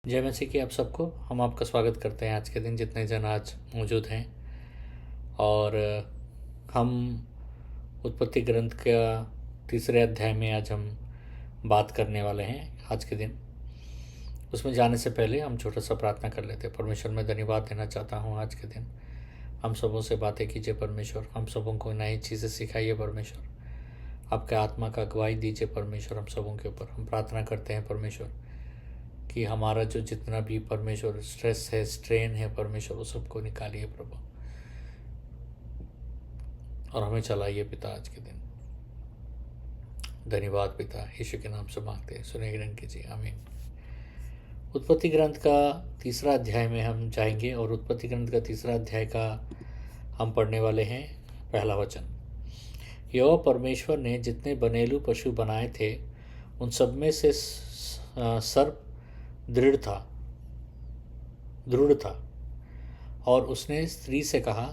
जय मसीह की आप सबको। हम आपका स्वागत करते हैं आज के दिन जितने जन आज मौजूद हैं। और हम उत्पत्ति ग्रंथ का तीसरे अध्याय में आज हम बात करने वाले हैं आज के दिन। उसमें जाने से पहले हम छोटा सा प्रार्थना कर लेते हैं। परमेश्वर मैं धन्यवाद देना चाहता हूँ आज के दिन हम सबों से बातें कीजिए परमेश्वर, हम सबों को नई चीज़ें सिखाइए परमेश्वर, आपके आत्मा का अगुवाई दीजिए परमेश्वर हम सबों के ऊपर। हम प्रार्थना करते हैं परमेश्वर कि हमारा जो जितना भी परमेश्वर स्ट्रेस है, स्ट्रेन है परमेश्वर, वो सबको निकालिए प्रभु और हमें चलाइए पिता आज के दिन। धन्यवाद पिता, यीशु के नाम से मांगते हैं, सुने ग्रहण कीजिए, आमीन। उत्पत्ति ग्रंथ का तीसरा अध्याय में हम जाएंगे और उत्पत्ति ग्रंथ का तीसरा अध्याय का हम पढ़ने वाले हैं पहला वचन। यहोवा परमेश्वर ने जितने बनेलू पशु बनाए थे उन सब में से सर्प दृढ़ था और उसने स्त्री से कहा,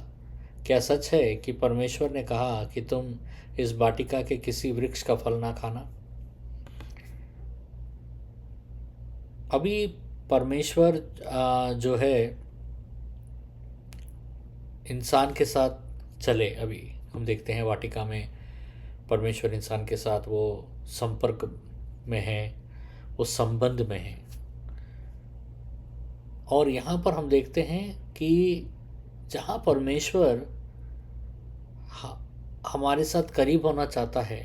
क्या सच है कि परमेश्वर ने कहा कि तुम इस वाटिका के किसी वृक्ष का फल ना खाना? अभी परमेश्वर जो है इंसान के साथ चले, अभी हम देखते हैं वाटिका में परमेश्वर इंसान के साथ वो संपर्क में है, वो संबंध में है। और यहाँ पर हम देखते हैं कि जहाँ परमेश्वर हमारे साथ करीब होना चाहता है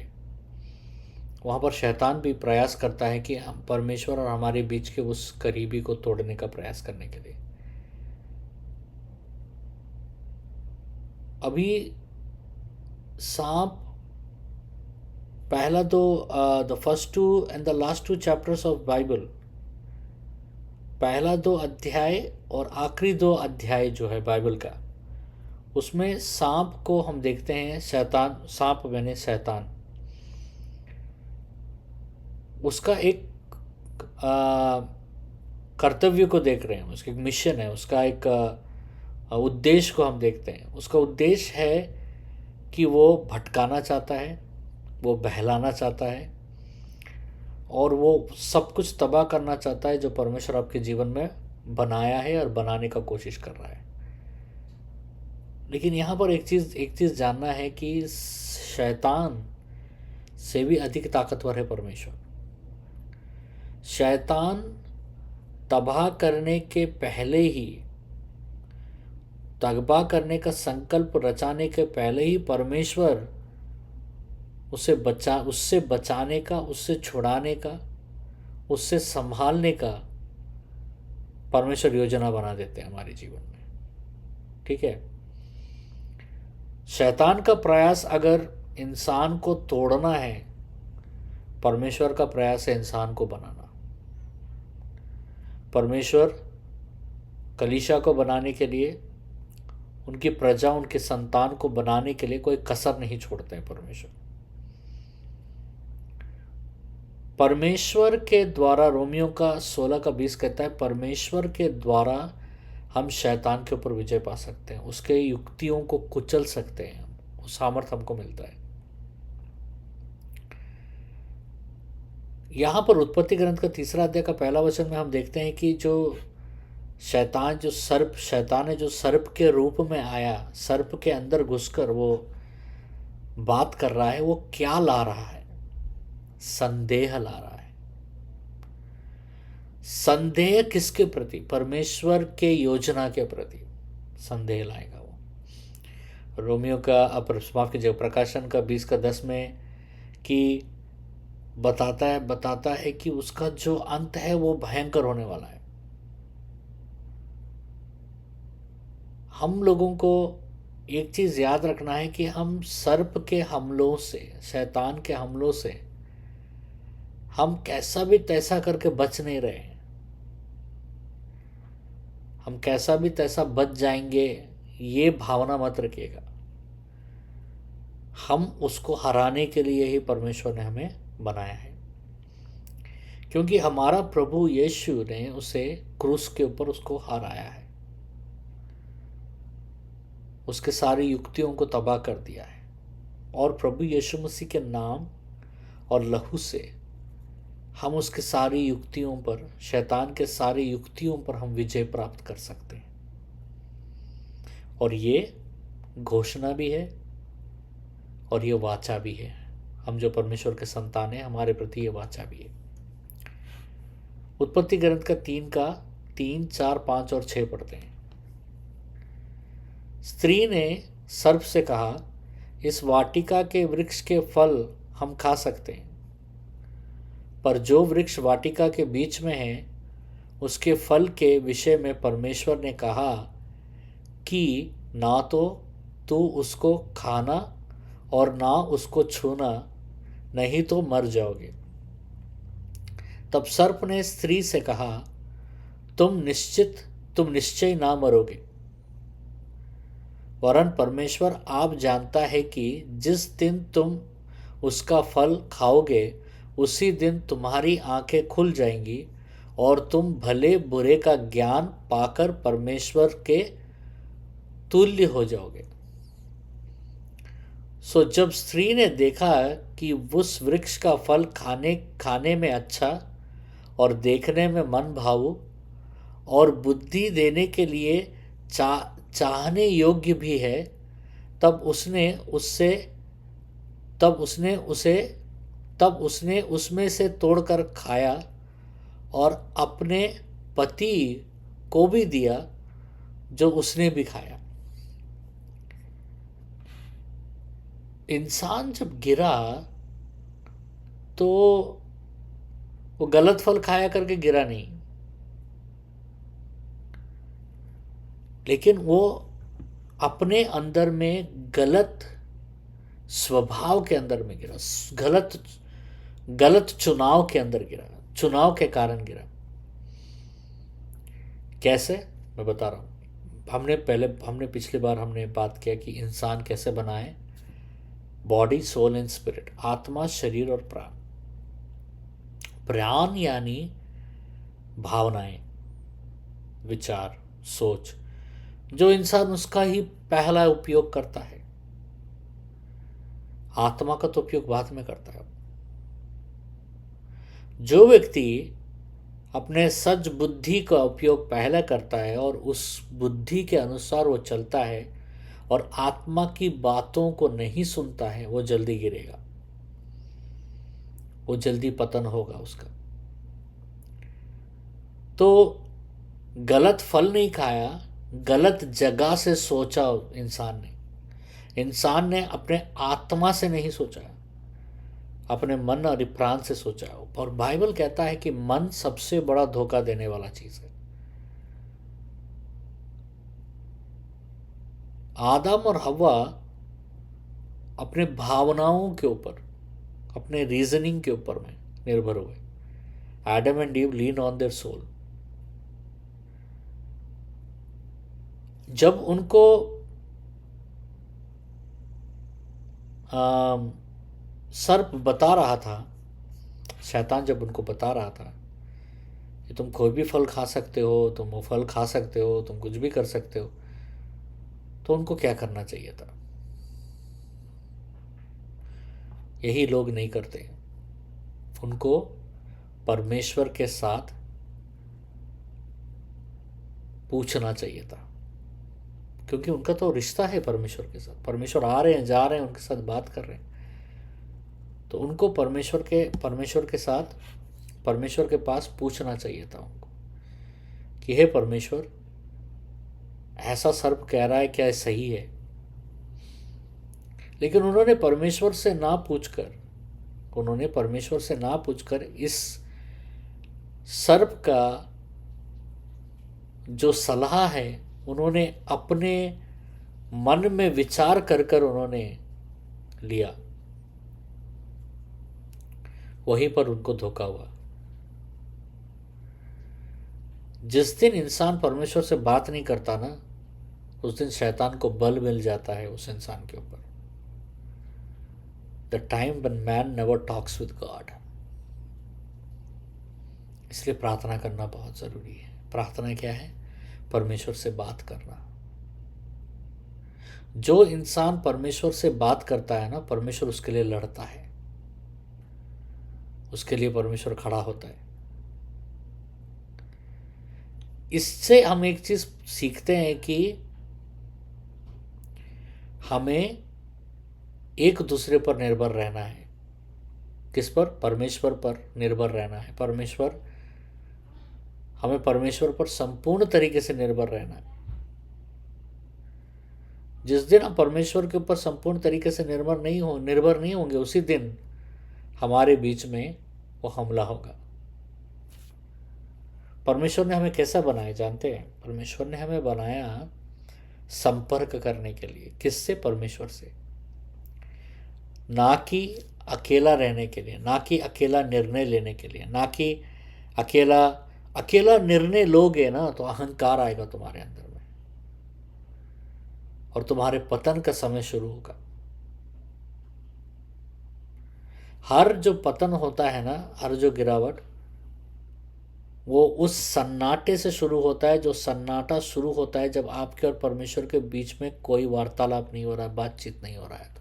वहाँ पर शैतान भी प्रयास करता है कि हम परमेश्वर और हमारे बीच के उस करीबी को तोड़ने का प्रयास करने के लिए। अभी सांप पहला the first two and the last two chapters of Bible, पहला 2 अध्याय और आखिरी 2 अध्याय जो है बाइबल का, उसमें सांप को हम देखते हैं, शैतान, सांप मैंने शैतान, उसका एक कर्तव्य को देख रहे हैं, उसका एक मिशन है, उसका एक उद्देश्य को हम देखते हैं। उसका उद्देश्य है कि वो भटकाना चाहता है, वो बहलाना चाहता है और वो सब कुछ तबाह करना चाहता है जो परमेश्वर आपके जीवन में बनाया है और बनाने का कोशिश कर रहा है। लेकिन यहाँ पर एक चीज़ जानना है कि शैतान से भी अधिक ताकतवर है परमेश्वर। शैतान तबाह करने के पहले ही, तबाह करने का संकल्प रचाने के पहले ही परमेश्वर उससे बचाने का, उससे छुड़ाने का, उससे संभालने का परमेश्वर योजना बना देते हैं हमारे जीवन में। ठीक है, शैतान का प्रयास अगर इंसान को तोड़ना है, परमेश्वर का प्रयास है इंसान को बनाना। परमेश्वर कलीसिया को बनाने के लिए, उनकी प्रजा, उनके संतान को बनाने के लिए कोई कसर नहीं छोड़ते हैं। परमेश्वर के द्वारा, रोमियो का 16:20 कहता है, परमेश्वर के द्वारा हम शैतान के ऊपर विजय पा सकते हैं, उसके युक्तियों को कुचल सकते हैं, वो सामर्थ्य हमको मिलता है। यहाँ पर उत्पत्ति ग्रंथ का तीसरा अध्याय का पहला वचन में हम देखते हैं कि जो शैतान है, जो सर्प के रूप में आया, सर्प के अंदर घुसकर वो बात कर रहा है, वो क्या ला रहा है? संदेह ला रहा है। संदेह किसके प्रति? परमेश्वर के योजना के प्रति संदेह लाएगा वो। रोमियो का प्रकाशन का 20:10 में कि बताता है कि उसका जो अंत है वो भयंकर होने वाला है। हम लोगों को एक चीज़ याद रखना है कि हम सर्प के हमलों से, शैतान के हमलों से हम कैसा भी तैसा करके बच नहीं रहे हैं। हम कैसा भी तैसा बच जाएंगे ये भावना मत रखिएगा। हम उसको हराने के लिए ही परमेश्वर ने हमें बनाया है, क्योंकि हमारा प्रभु यीशु ने उसे क्रूस के ऊपर उसको हराया है, उसके सारी युक्तियों को तबाह कर दिया है। और प्रभु यीशु मसीह के नाम और लहू से हम उसके सारी युक्तियों पर, शैतान के सारी युक्तियों पर हम विजय प्राप्त कर सकते हैं। और ये घोषणा भी है और ये वाचा भी है। हम जो परमेश्वर के संतान हैं, हमारे प्रति ये वाचा भी है। उत्पत्ति ग्रंथ का 3, 4, 5 और 6 पढ़ते हैं। स्त्री ने सर्प से कहा, इस वाटिका के वृक्ष के फल हम खा सकते हैं, पर जो वृक्ष वाटिका के बीच में है उसके फल के विषय में परमेश्वर ने कहा कि ना तो तू उसको खाना और ना उसको छूना, नहीं तो मर जाओगे। तब सर्प ने स्त्री से कहा, तुम निश्चय ना मरोगे, वरन परमेश्वर आप जानता है कि जिस दिन तुम उसका फल खाओगे उसी दिन तुम्हारी आंखें खुल जाएंगी और तुम भले बुरे का ज्ञान पाकर परमेश्वर के तुल्य हो जाओगे। सो जब स्त्री ने देखा कि उस वृक्ष का फल खाने में अच्छा और देखने में मन भावु और बुद्धि देने के लिए चाहने योग्य भी है, तब उसने उसमें से तोड़कर खाया और अपने पति को भी दिया, जो उसने भी खाया। इंसान जब गिरा तो वो गलत फल खाया करके गिरा नहीं, लेकिन वो अपने अंदर में गलत स्वभाव के अंदर में गिरा, गलत चुनाव के अंदर गिरा, चुनाव के कारण गिरा। कैसे, मैं बता रहा हूँ। हमने पिछली बार हमने बात किया कि इंसान कैसे बना है, बॉडी, सोल एंड स्पिरिट, आत्मा, शरीर और प्राण। प्राण यानी भावनाएं, विचार, सोच, जो इंसान उसका ही पहला उपयोग करता है। आत्मा का तो उपयोग बाद में करता है। जो व्यक्ति अपने सच बुद्धि का उपयोग पहले करता है और उस बुद्धि के अनुसार वो चलता है और आत्मा की बातों को नहीं सुनता है, वो जल्दी गिरेगा, वो जल्दी पतन होगा उसका। तो गलत फल नहीं खाया, गलत जगह से सोचा इंसान ने अपने आत्मा से नहीं सोचा, अपने मन और प्राण से सोचा। और बाइबल कहता है कि मन सबसे बड़ा धोखा देने वाला चीज है। आदम और हव्वा अपने भावनाओं के ऊपर, अपने रीजनिंग के ऊपर में निर्भर हुए। Adam and Eve lean on their soul. जब उनको सर्प बता रहा था, शैतान जब उनको बता रहा था कि तुम कोई भी फल खा सकते हो, तुम वो फल खा सकते हो, तुम कुछ भी कर सकते हो, तो उनको क्या करना चाहिए था? यही लोग नहीं करते। उनको परमेश्वर के साथ पूछना चाहिए था, क्योंकि उनका तो रिश्ता है परमेश्वर के साथ। परमेश्वर आ रहे हैं, जा रहे हैं, उनके साथ बात कर रहे हैं, तो उनको परमेश्वर के पास पूछना चाहिए था उनको कि हे परमेश्वर, ऐसा सर्प कह रहा है, क्या सही है? लेकिन उन्होंने परमेश्वर से ना पूछकर इस सर्प का जो सलाह है उन्होंने अपने मन में विचार कर उन्होंने लिया। वहीं पर उनको धोखा हुआ। जिस दिन इंसान परमेश्वर से बात नहीं करता ना, उस दिन शैतान को बल मिल जाता है उस इंसान के ऊपर। The time when man never talks with God. इसलिए प्रार्थना करना बहुत जरूरी है। प्रार्थना क्या है? परमेश्वर से बात करना। जो इंसान परमेश्वर से बात करता है ना, परमेश्वर उसके लिए लड़ता है, उसके लिए परमेश्वर खड़ा होता है। इससे हम एक चीज सीखते हैं कि हमें एक दूसरे पर निर्भर रहना है। किस पर? परमेश्वर पर निर्भर रहना है। हमें परमेश्वर पर संपूर्ण तरीके से निर्भर रहना है। जिस दिन हम परमेश्वर के ऊपर संपूर्ण तरीके से निर्भर नहीं होंगे, उसी दिन हमारे बीच में वो हमला होगा। परमेश्वर ने हमें कैसा बनाया जानते हैं? परमेश्वर ने हमें बनाया संपर्क करने के लिए। किससे? परमेश्वर से। ना कि अकेला रहने के लिए, ना कि अकेला निर्णय लेने के लिए, ना कि अकेला अकेला निर्णय लोगे ना तो अहंकार आएगा तुम्हारे अंदर में और तुम्हारे पतन का समय शुरू होगा। हर जो पतन होता है ना, हर जो गिरावट, वो उस सन्नाटे से शुरू होता है। जो सन्नाटा शुरू होता है जब आपके और परमेश्वर के बीच में कोई वार्तालाप नहीं हो रहा है, बातचीत नहीं हो रहा है। तो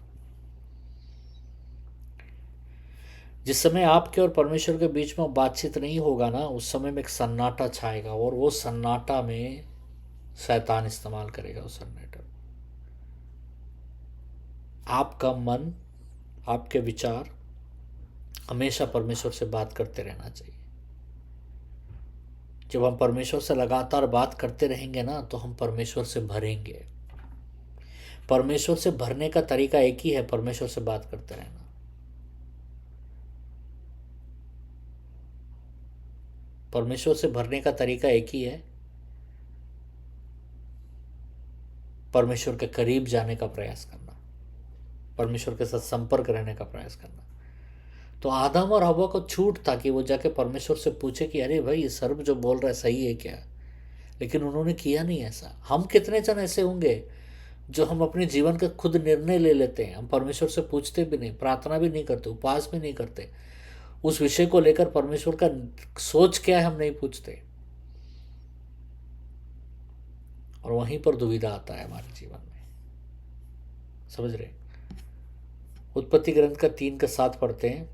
जिस समय आपके और परमेश्वर के बीच में बातचीत नहीं होगा ना, उस समय में एक सन्नाटा छाएगा और वो सन्नाटा में शैतान इस्तेमाल करेगा उस सन्नाटे में। आपका मन, आपके विचार हमेशा परमेश्वर से बात करते रहना चाहिए। जब हम परमेश्वर से लगातार बात करते रहेंगे ना, तो हम परमेश्वर से भरेंगे। परमेश्वर से भरने का तरीका एक ही है, परमेश्वर से बात करते रहना। परमेश्वर से भरने का तरीका एक ही है, परमेश्वर के करीब जाने का प्रयास करना, परमेश्वर के साथ संपर्क रहने का प्रयास करना। तो आदम और हवा को छूट था कि वो जाके परमेश्वर से पूछे कि अरे भाई, ये सर्प जो बोल रहा है सही है क्या? लेकिन उन्होंने किया नहीं ऐसा। हम कितने जन ऐसे होंगे जो हम अपने जीवन का खुद निर्णय ले लेते हैं, हम परमेश्वर से पूछते भी नहीं, प्रार्थना भी नहीं करते, उपवास भी नहीं करते, उस विषय को लेकर परमेश्वर का सोच क्या है हम नहीं पूछते, और वहीं पर दुविधा आता है हमारे जीवन में। समझ रहे? उत्पत्ति ग्रंथ का 3:7 पढ़ते हैं।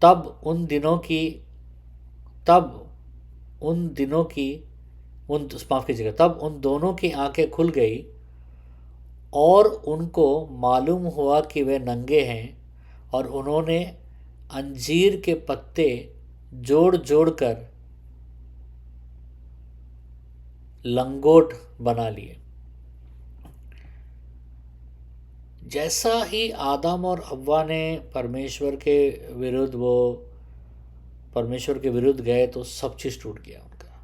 तब उन दिनों की माफ कीजिएगा, तब उन दोनों की आंखें खुल गई और उनको मालूम हुआ कि वे नंगे हैं, और उन्होंने अंजीर के पत्ते जोड़ जोड़ कर लंगोट बना लिए। जैसा ही आदम और हव्वा ने परमेश्वर के विरुद्ध गए तो सब चीज टूट गया उनका।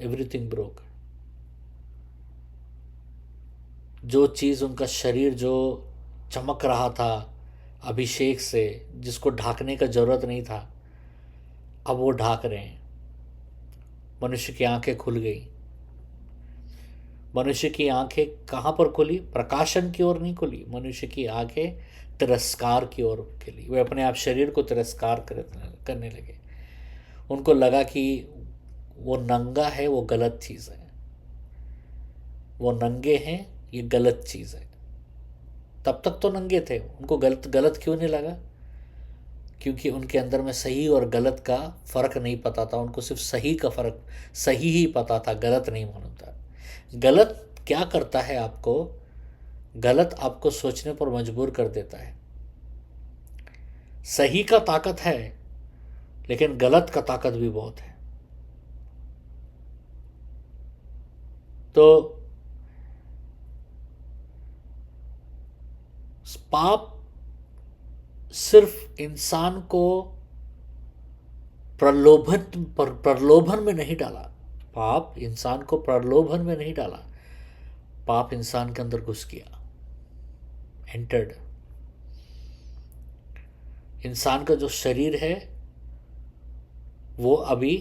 Everything broke. जो चीज उनका शरीर जो चमक रहा था अभिषेक से, जिसको ढाकने का जरूरत नहीं था, अब वो ढाक रहे हैं। मनुष्य की आंखें खुल गई। मनुष्य की आंखें कहाँ पर खुली? प्रकाशन की ओर नहीं खुली, मनुष्य की आंखें तिरस्कार की ओर खुली। वे अपने आप शरीर को तिरस्कार करने लगे। उनको लगा कि वो नंगा है, वो गलत चीज़ है, वो नंगे हैं, ये गलत चीज़ है। तब तक तो नंगे थे, उनको गलत गलत क्यों नहीं लगा? क्योंकि उनके अंदर में सही और गलत का फ़र्क नहीं पता था। उनको सिर्फ सही ही पता था, गलत नहीं मालूम था। गलत क्या करता है आपको? गलत आपको सोचने पर मजबूर कर देता है। सही का ताकत है, लेकिन गलत का ताकत भी बहुत है। तो पाप सिर्फ इंसान को प्रलोभन में नहीं डाला। पाप इंसान को प्रलोभन में नहीं डाला, पाप इंसान के अंदर घुस गया, एंटर्ड। इंसान का जो शरीर है वो अभी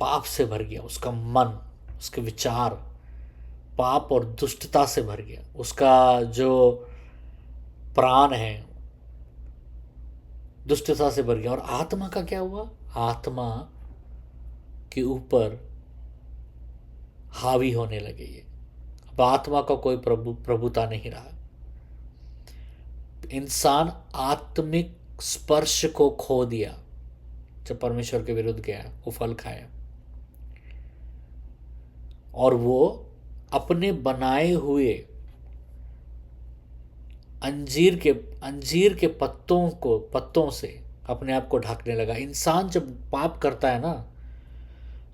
पाप से भर गया। उसका मन, उसके विचार पाप और दुष्टता से भर गया। उसका जो प्राण है दुष्टता से भर गया। और आत्मा का क्या हुआ? आत्मा के ऊपर हावी होने लगे ये। अब आत्मा का कोई प्रभुता नहीं रहा। इंसान आत्मिक स्पर्श को खो दिया, जब परमेश्वर के विरुद्ध गया, वो फल खाया और वो अपने बनाए हुए अंजीर के पत्तों से अपने आप को ढकने लगा। इंसान जब पाप करता है ना,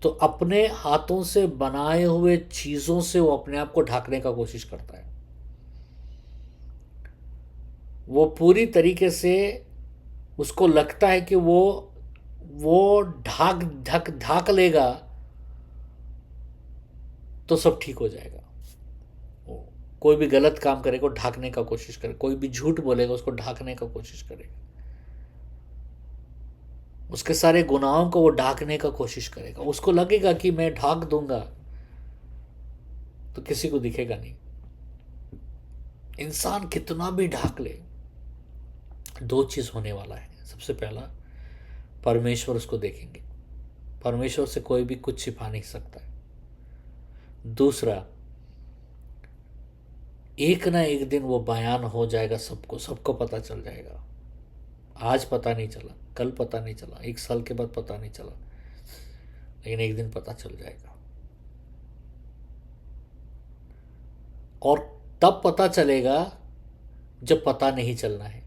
तो अपने हाथों से बनाए हुए चीजों से वो अपने आप को ढकने का कोशिश करता है। वो पूरी तरीके से उसको लगता है कि वो ढक लेगा तो सब ठीक हो जाएगा। कोई भी गलत काम करेगा ढकने का कोशिश करेगा, कोई भी झूठ बोलेगा उसको ढकने का कोशिश करेगा, उसके सारे गुनाहों को वो ढकने का कोशिश करेगा। उसको लगेगा कि मैं ढक दूंगा तो किसी को दिखेगा नहीं। इंसान कितना भी ढक ले, दो चीज होने वाला है। सबसे पहला, परमेश्वर उसको देखेंगे, परमेश्वर से कोई भी कुछ छिपा नहीं सकता है। दूसरा, एक ना एक दिन वो बयान हो जाएगा, सबको पता चल जाएगा। आज पता नहीं चला, कल पता नहीं चला, 1 साल के बाद पता नहीं चला, लेकिन एक दिन पता चल जाएगा। और तब पता चलेगा जब पता नहीं चलना है।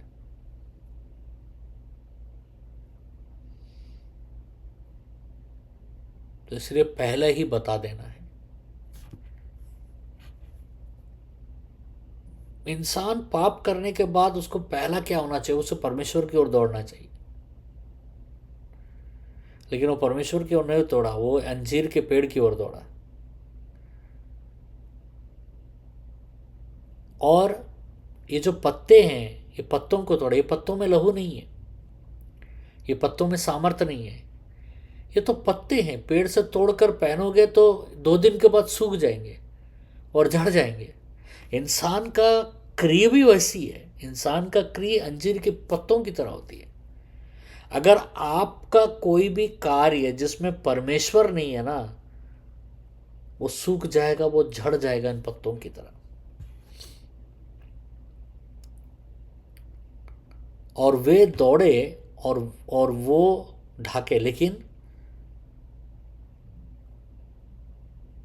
तो इसलिए पहले ही बता देना है। इंसान पाप करने के बाद उसको पहला क्या होना चाहिए? उसे परमेश्वर की ओर दौड़ना चाहिए, लेकिन वो परमेश्वर की ओर नहीं दौड़ा, वो अंजीर के पेड़ की ओर दौड़ा। और ये जो पत्ते हैं, ये पत्तों को तोड़ा। ये पत्तों में लहू नहीं है, ये पत्तों में सामर्थ्य नहीं है, ये तो पत्ते हैं। पेड़ से तोड़कर पहनोगे तो 2 दिन के बाद सूख जाएंगे और झड़ जाएंगे। इंसान का क्रिया भी वैसी है। इंसान का क्रिया अंजीर के पत्तों की तरह होती है। अगर आपका कोई भी कार्य जिसमें परमेश्वर नहीं है ना, वो सूख जाएगा, वो झड़ जाएगा इन पत्तों की तरह। और वे दौड़े और वो ढाके, लेकिन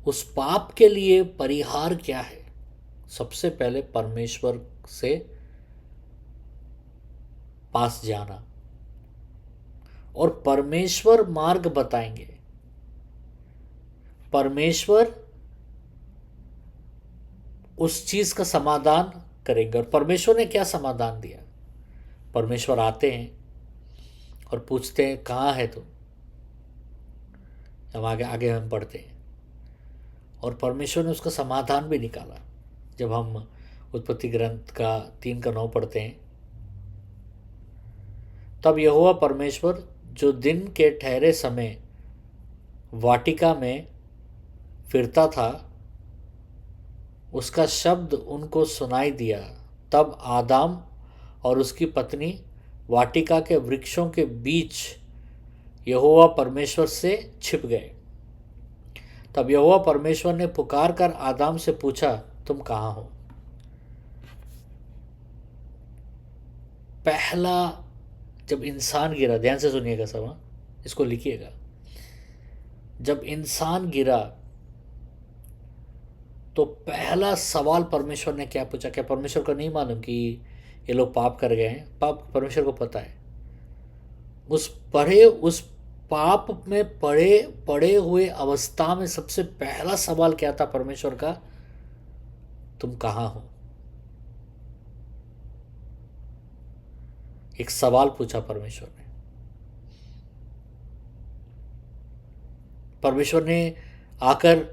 उस पाप के लिए परिहार क्या है? सबसे पहले परमेश्वर से पास जाना, और परमेश्वर मार्ग बताएंगे। परमेश्वर उस चीज का समाधान करेंगे। और परमेश्वर ने क्या समाधान दिया? परमेश्वर आते हैं और पूछते हैं, कहाँ है तुम? हम आगे हम पढ़ते हैं, और परमेश्वर ने उसका समाधान भी निकाला। जब हम उत्पत्ति ग्रंथ का 3:9 पढ़ते हैं, तब यहोवा परमेश्वर जो दिन के ठहरे समय वाटिका में फिरता था, उसका शब्द उनको सुनाई दिया। तब आदम और उसकी पत्नी वाटिका के वृक्षों के बीच यहोवा परमेश्वर से छिप गए। तब यहोवा परमेश्वर ने पुकार कर आदम से पूछा, तुम कहाँ हो? पहला जब इंसान गिरा, ध्यान से सुनिएगा सब, इसको लिखिएगा। जब इंसान गिरा तो पहला सवाल परमेश्वर ने क्या पूछा? क्या परमेश्वर को नहीं मालूम कि ये लोग पाप कर गए हैं? पाप परमेश्वर को पता है। उस पाप में पड़े हुए अवस्था में सबसे पहला सवाल क्या था परमेश्वर का? तुम कहाँ हो? एक सवाल पूछा परमेश्वर ने। परमेश्वर ने आकर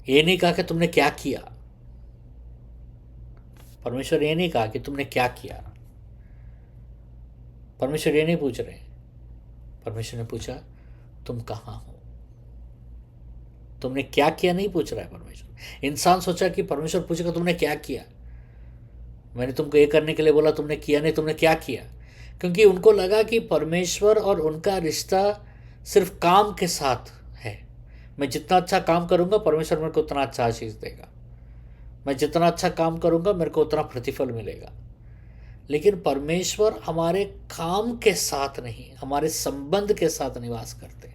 ये नहीं कहा कि तुमने क्या किया। परमेश्वर ये नहीं कहा कि तुमने क्या किया। परमेश्वर ये नहीं पूछ रहे। परमेश्वर ने पूछा, तुम कहाँ हो? तुमने क्या किया नहीं पूछ रहा है परमेश्वर। इंसान सोचा कि परमेश्वर पूछेगा तुमने क्या किया, मैंने तुमको ये करने के लिए बोला, तुमने किया नहीं, तुमने क्या किया? क्योंकि उनको लगा कि परमेश्वर और उनका रिश्ता सिर्फ काम के साथ है। मैं जितना अच्छा काम करूंगा परमेश्वर मेरे को उतना अच्छा आशीष देगा, मैं जितना अच्छा काम करूंगा मेरे को उतना प्रतिफल मिलेगा। लेकिन परमेश्वर हमारे काम के साथ नहीं, हमारे संबंध के साथ निवास करते हैं।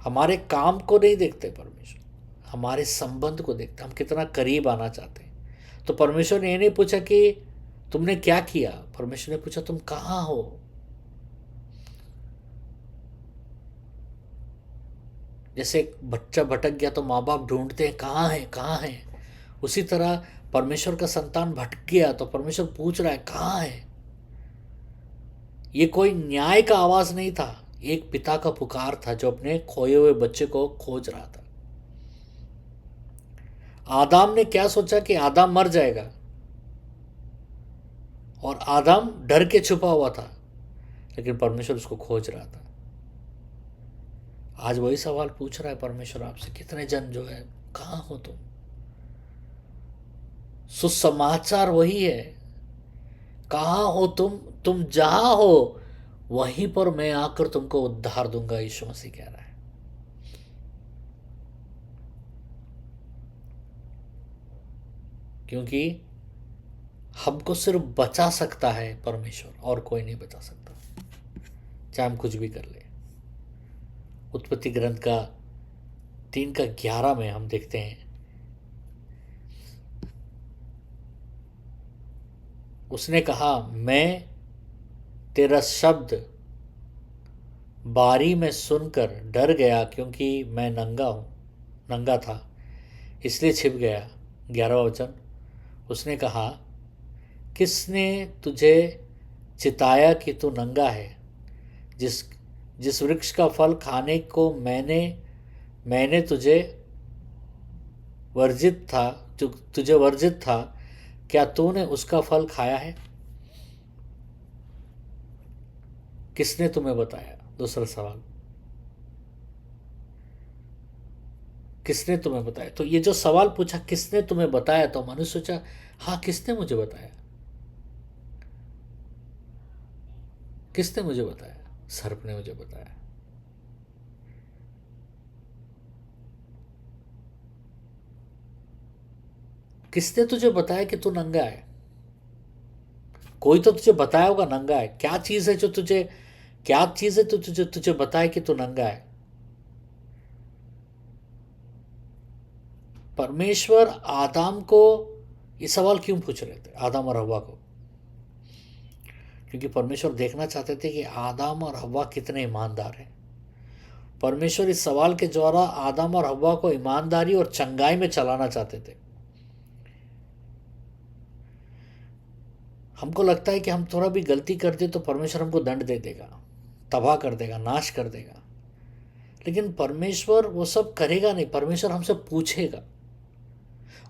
हमारे काम को नहीं देखते परमेश्वर, हमारे संबंध को देखते, हम कितना करीब आना चाहते हैं। तो परमेश्वर ने ये नहीं पूछा कि तुमने क्या किया, परमेश्वर ने पूछा तुम कहाँ हो। जैसे एक बच्चा भटक गया तो माँ बाप ढूंढते हैं कहाँ है कहाँ है, उसी तरह परमेश्वर का संतान भटक गया तो परमेश्वर पूछ रहा है कहाँ है। ये कोई न्याय का आवाज नहीं था, एक पिता का पुकार था जो अपने खोए हुए बच्चे को खोज रहा था। आदम ने क्या सोचा कि आदम मर जाएगा, और आदम डर के छुपा हुआ था, लेकिन परमेश्वर उसको खोज रहा था। आज वही सवाल पूछ रहा है परमेश्वर आपसे, कितने जन जो है कहाँ हो तुम। सुसमाचार वही है, कहाँ हो तुम जहां हो वहीं पर मैं आकर तुमको उद्धार दूंगा, यीशु मसीह कह रहा है। क्योंकि हमको सिर्फ बचा सकता है परमेश्वर, और कोई नहीं बचा सकता, चाहे हम कुछ भी कर ले। उत्पत्ति ग्रंथ का 3:11 में हम देखते हैं, उसने कहा मैं तेरा शब्द बारी में सुनकर डर गया, क्योंकि मैं नंगा था इसलिए छिप गया। 11वां वचन, उसने कहा किसने तुझे चिताया कि तू नंगा है। जिस जिस वृक्ष का फल खाने को मैंने तुझे वर्जित था, क्या तूने उसका फल खाया है। किसने तुम्हें बताया, दूसरा सवाल, किसने तुम्हें बताया। तो ये जो सवाल पूछा किसने तुम्हें बताया, तो मनुष्य सोचा हाँ किसने मुझे बताया, किसने मुझे बताया, सर्प ने मुझे बताया। किसने तुझे बताया कि तू नंगा है। कोई तो तुझे बताया होगा नंगा है। क्या चीज है जो तुझे बताए कि तू नंगा है। परमेश्वर आदम को ये सवाल क्यों पूछ रहे थे, आदम और हव्वा को। क्योंकि परमेश्वर देखना चाहते थे कि आदम और हव्वा कितने ईमानदार हैं। परमेश्वर इस सवाल के द्वारा आदम और हव्वा को ईमानदारी और चंगाई में चलाना चाहते थे। हमको लगता है कि हम थोड़ा भी गलती कर दे तो परमेश्वर हमको दंड दे देगा, तबाह कर देगा, नाश कर देगा। लेकिन परमेश्वर वो सब करेगा नहीं, परमेश्वर हमसे पूछेगा।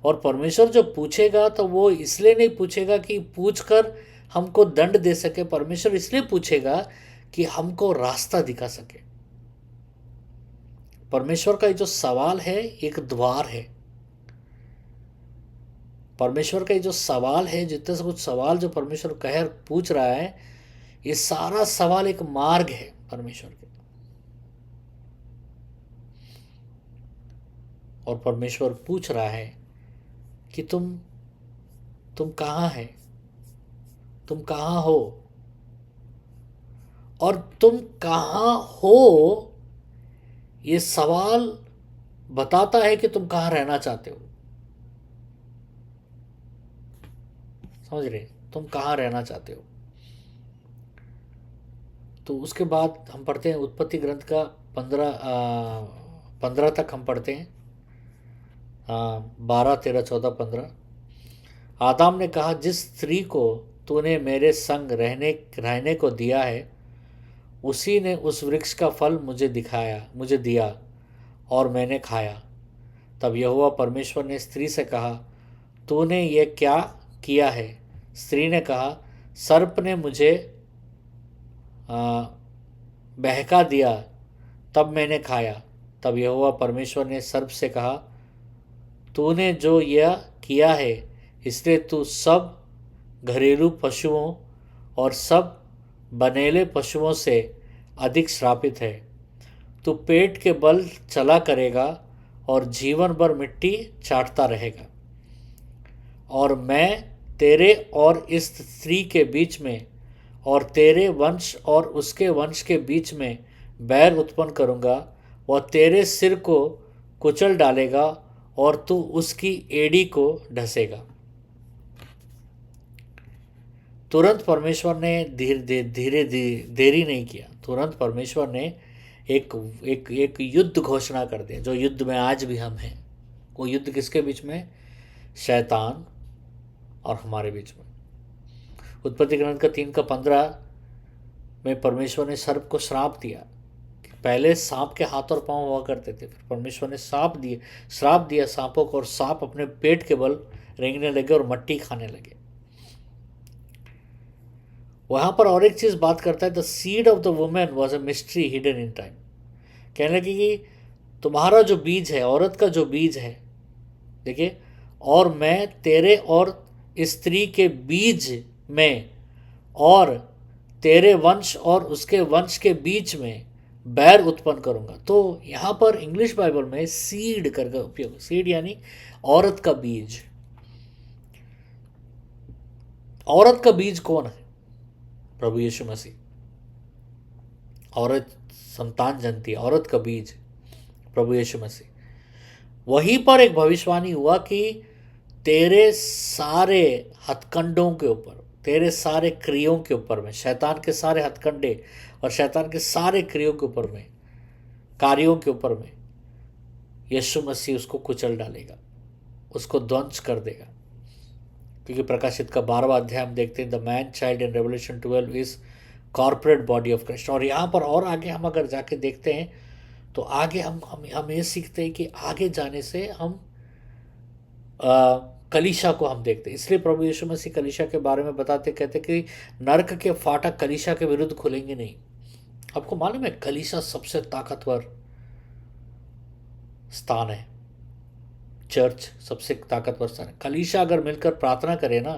और परमेश्वर जो पूछेगा तो वो इसलिए नहीं पूछेगा कि पूछकर हमको दंड दे सके, परमेश्वर इसलिए पूछेगा कि हमको रास्ता दिखा सके। परमेश्वर का जो सवाल है एक द्वार है। परमेश्वर का जो सवाल है, जितने से कुछ सवाल जो परमेश्वर पूछ रहा है, ये सारा सवाल एक मार्ग है परमेश्वर के। और परमेश्वर पूछ रहा है कि तुम कहाँ है, तुम कहाँ हो। और तुम कहाँ हो ये सवाल बताता है कि तुम कहाँ रहना चाहते हो। समझ रहे, तुम कहाँ रहना चाहते हो। तो उसके बाद हम पढ़ते हैं उत्पत्ति ग्रंथ का 15 तक हम पढ़ते हैं, 12, 13, 14, 15। आदम ने कहा जिस स्त्री को तूने मेरे संग रहने को दिया है, उसी ने उस वृक्ष का फल मुझे दिया और मैंने खाया। तब यहोवा परमेश्वर ने स्त्री से कहा तूने ये क्या किया है। स्त्री ने कहा सर्प ने मुझे बहका दिया, तब मैंने खाया। तब यहोवा परमेश्वर ने सर्प से कहा तूने जो यह किया है इसलिए तू सब घरेलू पशुओं और सब बनेले पशुओं से अधिक श्रापित है। तू पेट के बल चला करेगा और जीवन भर मिट्टी चाटता रहेगा। और मैं तेरे और इस स्त्री के बीच में और तेरे वंश और उसके वंश के बीच में बैर उत्पन्न करूँगा। वह तेरे सिर को कुचल डालेगा और तू उसकी एड़ी को ढसेगा। तुरंत परमेश्वर ने धीरे देरी नहीं किया। तुरंत परमेश्वर ने एक एक एक युद्ध घोषणा कर दिया, जो युद्ध में आज भी हम हैं। वो युद्ध किसके बीच में? शैतान और हमारे बीच में। उत्पत्ति ग्रंथ का 3:15 में परमेश्वर ने सर्प को श्राप दिया। पहले सांप के हाथ और पांव हुआ करते थे, फिर परमेश्वर ने श्राप दिया सांपों को, और सांप अपने पेट के बल रेंगने लगे और मट्टी खाने लगे। वहां पर और एक चीज बात करता है, the seed of the women was a mystery hidden in time. कहने लगे कि तुम्हारा जो बीज है, औरत का जो बीज है, देखिए, और मैं तेरे और स्त्री के बीज में और तेरे वंश और उसके वंश के बीच में बैर उत्पन्न करूंगा। तो यहाँ पर इंग्लिश बाइबल में सीड करके उपयोग, सीड यानी औरत का बीज। औरत का बीज कौन है? प्रभु यीशु मसीह। औरत संतान जनती, औरत का बीज प्रभु यीशु मसीह। वहीं पर एक भविष्यवाणी हुआ कि तेरे सारे हथकंडों के ऊपर, तेरे सारे क्रियों के ऊपर में, शैतान के सारे हथकंडे और शैतान के सारे क्रियों के ऊपर में, कार्यों के ऊपर में यीशु मसीह उसको कुचल डालेगा, उसको ध्वंस कर देगा। क्योंकि प्रकाशित का 12वां अध्याय हम देखते हैं, the man child in revolution 12 is corporate body of Christ. और यहाँ पर और आगे हम अगर जाके देखते हैं तो आगे हम ये सीखते हैं कि आगे जाने से हम कलीशा को हम देखते हैं। इसलिए प्रभु यीशु मसीह कलीशा के बारे में बताते, कहते कि नरक के फाटक कलीशा के विरुद्ध खुलेंगे नहीं। आपको मालूम है कलीशा सबसे ताकतवर स्थान है, चर्च सबसे ताकतवर स्थान है। कलीशा अगर मिलकर प्रार्थना करे ना,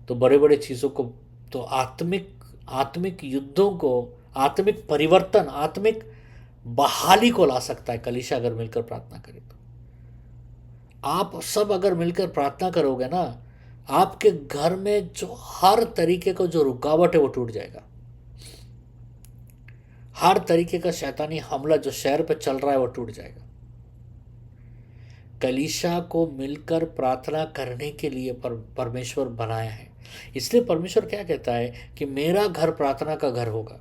तो बड़े बड़े चीज़ों को, तो आत्मिक युद्धों को, आत्मिक परिवर्तन, आत्मिक बहाली को ला सकता है कलीशा अगर मिलकर प्रार्थना करे तो। आप सब अगर मिलकर प्रार्थना करोगे ना, आपके घर में जो हर तरीके का जो रुकावट है वो टूट जाएगा। हर तरीके का शैतानी हमला जो शहर पे चल रहा है वो टूट जाएगा। कलीशा को मिलकर प्रार्थना करने के लिए परमेश्वर बनाया है। इसलिए परमेश्वर क्या कहता है कि मेरा घर प्रार्थना का घर होगा।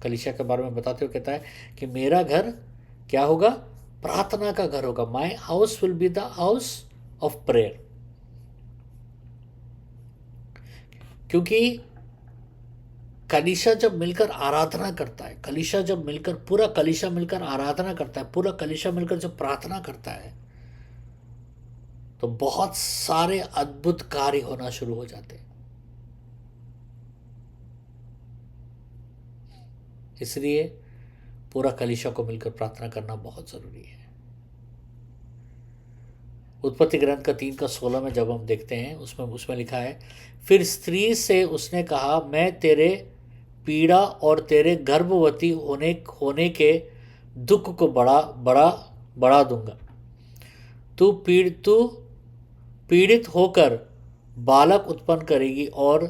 कलीशा के बारे में बताते हुए कहता है कि मेरा घर क्या होगा? प्रार्थना का घर होगा। My house will be the house of prayer. क्योंकि कलीशा जब मिलकर आराधना करता है, कलीशा जब मिलकर, पूरा कलीशा मिलकर आराधना करता है, पूरा कलीशा मिलकर जब प्रार्थना करता है, तो बहुत सारे अद्भुत कार्य होना शुरू हो जाते हैं। इसलिए पूरा कलीशा को मिलकर प्रार्थना करना बहुत जरूरी है। उत्पत्ति ग्रंथ का 3:16 में जब हम देखते हैं, उसमें लिखा है, फिर स्त्री से उसने कहा, मैं तेरे पीड़ा और तेरे गर्भवती होने के दुख को बढ़ा दूंगा। तू पीड़ित होकर बालक उत्पन्न करेगी और